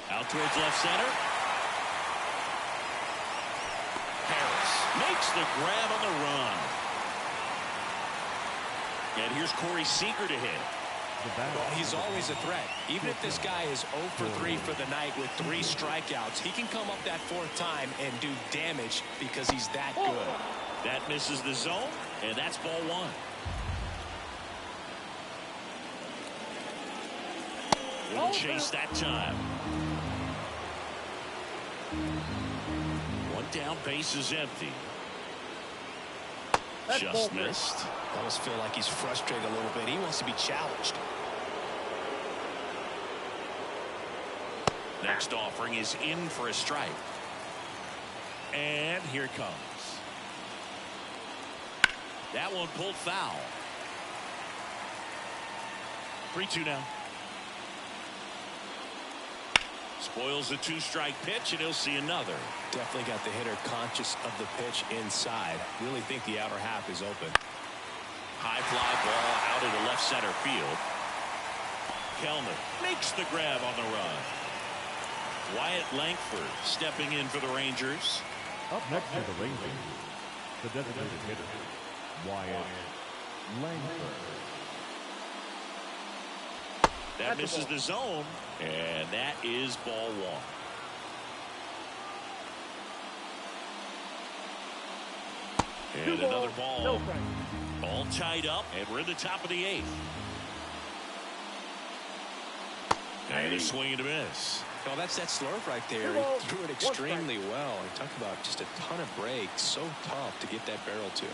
Out towards left center. Harris makes the grab on the run. And here's Corey Seager to hit. Well, he's always a threat. Even if this guy is 0 for 3 for the night with 3 strikeouts, he can come up that 4th time and do damage because he's that good. That misses the zone, and that's ball one. Little chase that time. One down, base is empty. Just missed. I almost feel like he's frustrated a little bit. He wants to be challenged. Next offering is in for a strike. And here it comes. That one pulled foul. 3-2 now. Spoils the 2-strike pitch, and he'll see another. Definitely got the hitter conscious of the pitch inside. Really think the outer half is open. High fly ball out into left center field. Kelenic makes the grab on the run. Wyatt Langford stepping in for the Rangers. Up next for the Rangers, the designated hitter, Wyatt Langford. That misses the zone, and that is ball one. And another ball. All tied up, and we're in the top of the 8th. And a swing and a miss. Well, that's that slurve right there. He threw it extremely well. He talked about just a ton of breaks. So tough to get that barrel to.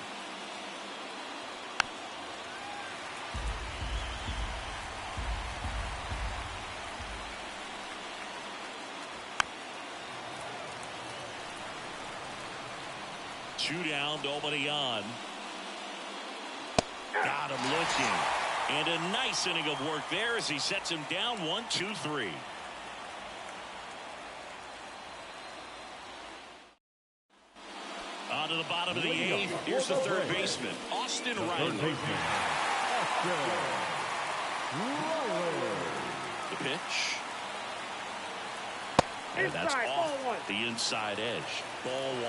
2 down, nobody on. Got him looking. And a nice inning of work there as he sets him down 1-2-3. On to the bottom of the 8th. Here's the third baseman, Austin Riley. The pitch. And that's off the inside edge. Ball 1.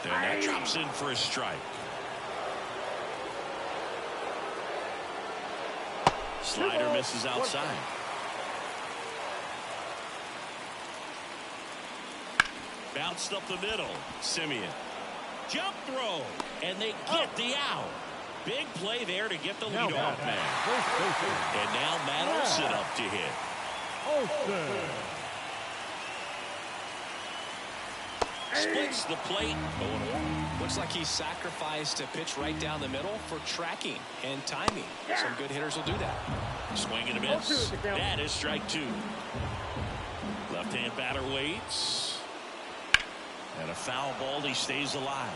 And that drops in for a strike. Slider misses outside. Bounced up the middle. Simeon. Jump throw. And they get the out. Big play there to get the leadoff man. And now Matt Olson up to hit. Splits the plate. 0-1. Looks like he sacrificed a pitch right down the middle for tracking and timing. Some good hitters will do that. Swing and a miss. That is strike 2. Left-hand batter waits. And a foul ball. He stays alive.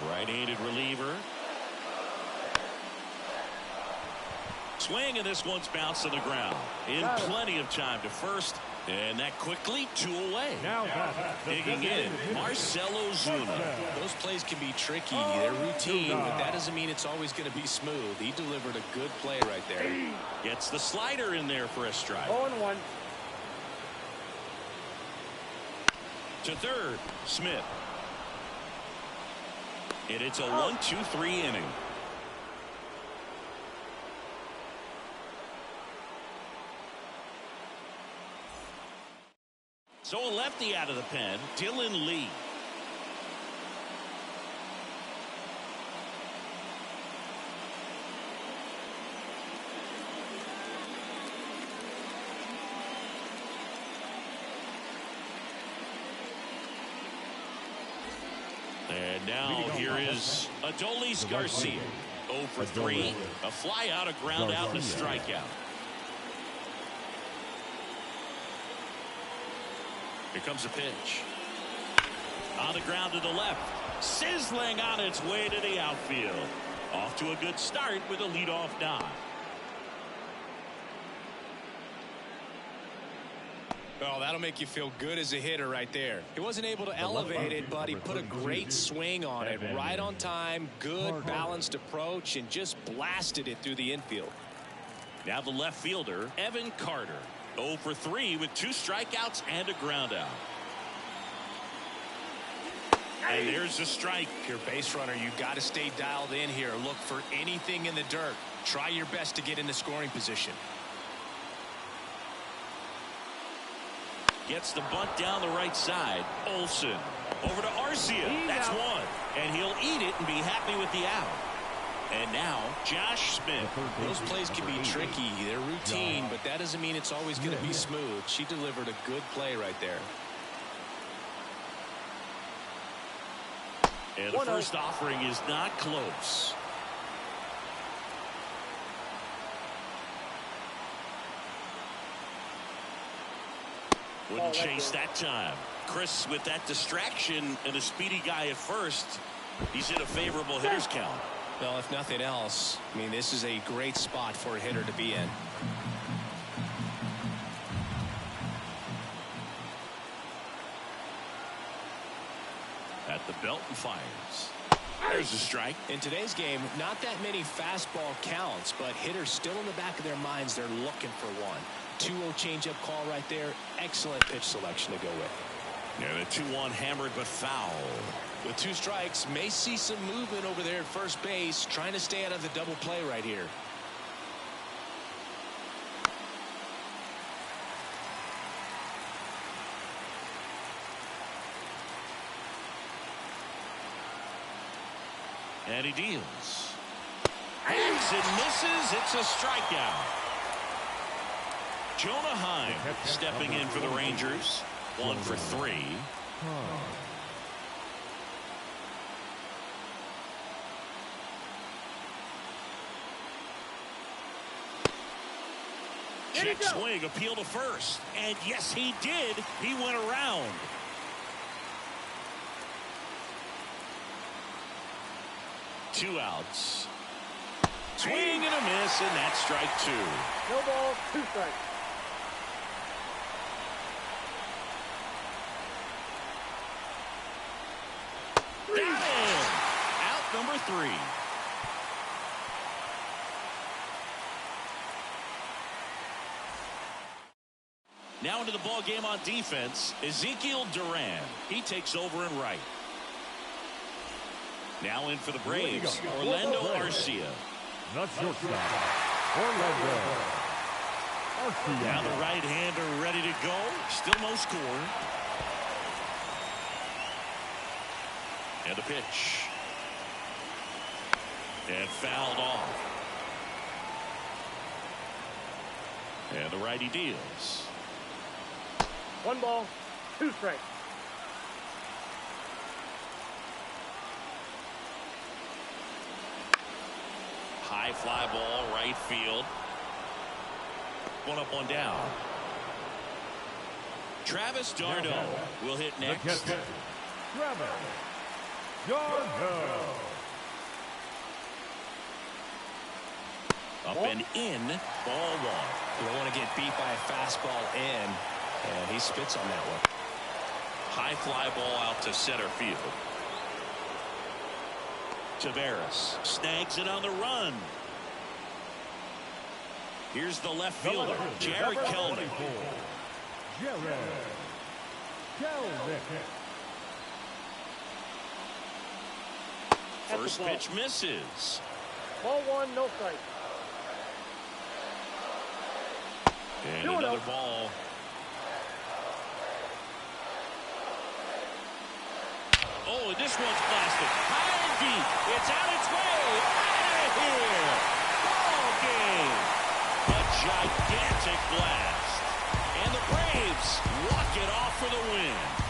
Right-handed reliever. Swing, and this one's bounced on the ground. In plenty of time to first. And that quickly 2 away. Digging in, Marcelo Zuna. Those plays can be tricky. They're routine, but that doesn't mean it's always going to be smooth. He delivered a good play right there. Gets the slider in there for a strike. 0-1. To third, Smith. And it's a 1-2-3 inning. So a lefty out of the pen, Dylan Lee. And now here is Adolis Garcia. 0 for 3. A fly out, a ground out, and a strikeout. Here comes a pitch. On the ground to the left. Sizzling on its way to the outfield. Off to a good start with a leadoff nod. Oh, that'll make you feel good as a hitter right there. He wasn't able to elevate it, but he put a great swing on it. Right on time, good balanced approach, and just blasted it through the infield. Now the left fielder, Evan Carter. 0 for 3 with 2 strikeouts and a ground out. And there's a strike. Your base runner, you got to stay dialed in here. Look for anything in the dirt. Try your best to get into scoring position. Gets the bunt down the right side. Olson over to Arcia. That's 1. And he'll eat it and be happy with the out. And now Josh Smith. Those plays can be tricky. They're routine, but that doesn't mean it's always going to be smooth. She delivered a good play right there. And the first offering is not close. Wouldn't chase that time. Chris with that distraction and a speedy guy at first. He's in a favorable hitter's count. Well, if nothing else, I mean, this is a great spot for a hitter to be in. At the belt and fires. There's a strike. In today's game, not that many fastball counts, but hitters still in the back of their minds, they're looking for one. 2-0 changeup call right there. Excellent pitch selection to go with. Yeah, the 2-1 hammered but foul. With 2 strikes, may see some movement over there at first base, trying to stay out of the double play right here. And he deals. Hacks and misses. It's a strikeout. Jonah Heim stepping in for the Rangers. 1 for 3. Check swing, appeal to first. And yes, he did. He went around. Two outs. Swing and a miss, and that's strike two. No ball, two strikes. Got him. Out number three. Now into the ball game on defense, Ezekiel Duran. He takes over in right. Now in for the Braves, Orlando Arcia. Not shortstop, Orlando Arcia. Now the right-hander ready to go. Still no score. And the pitch. And fouled off. And the righty deals. One ball, two strikes. High fly ball, right field. One up, one down. Travis d'Arnaud will hit next. Travis d'Arnaud. Up and in, ball one. You don't want to get beat by a fastball in, and he spits on that one. High fly ball out to center field. Taveras snags it on the run. Here's the left fielder, Jared Kelnick. Jared Kelnick. First pitch misses. Ball one, no strike. And another ball. Oh, and this one's blasted. High and deep. It's on its way. Out of here. Ball game. A gigantic blast. And the Braves walk it off for the win.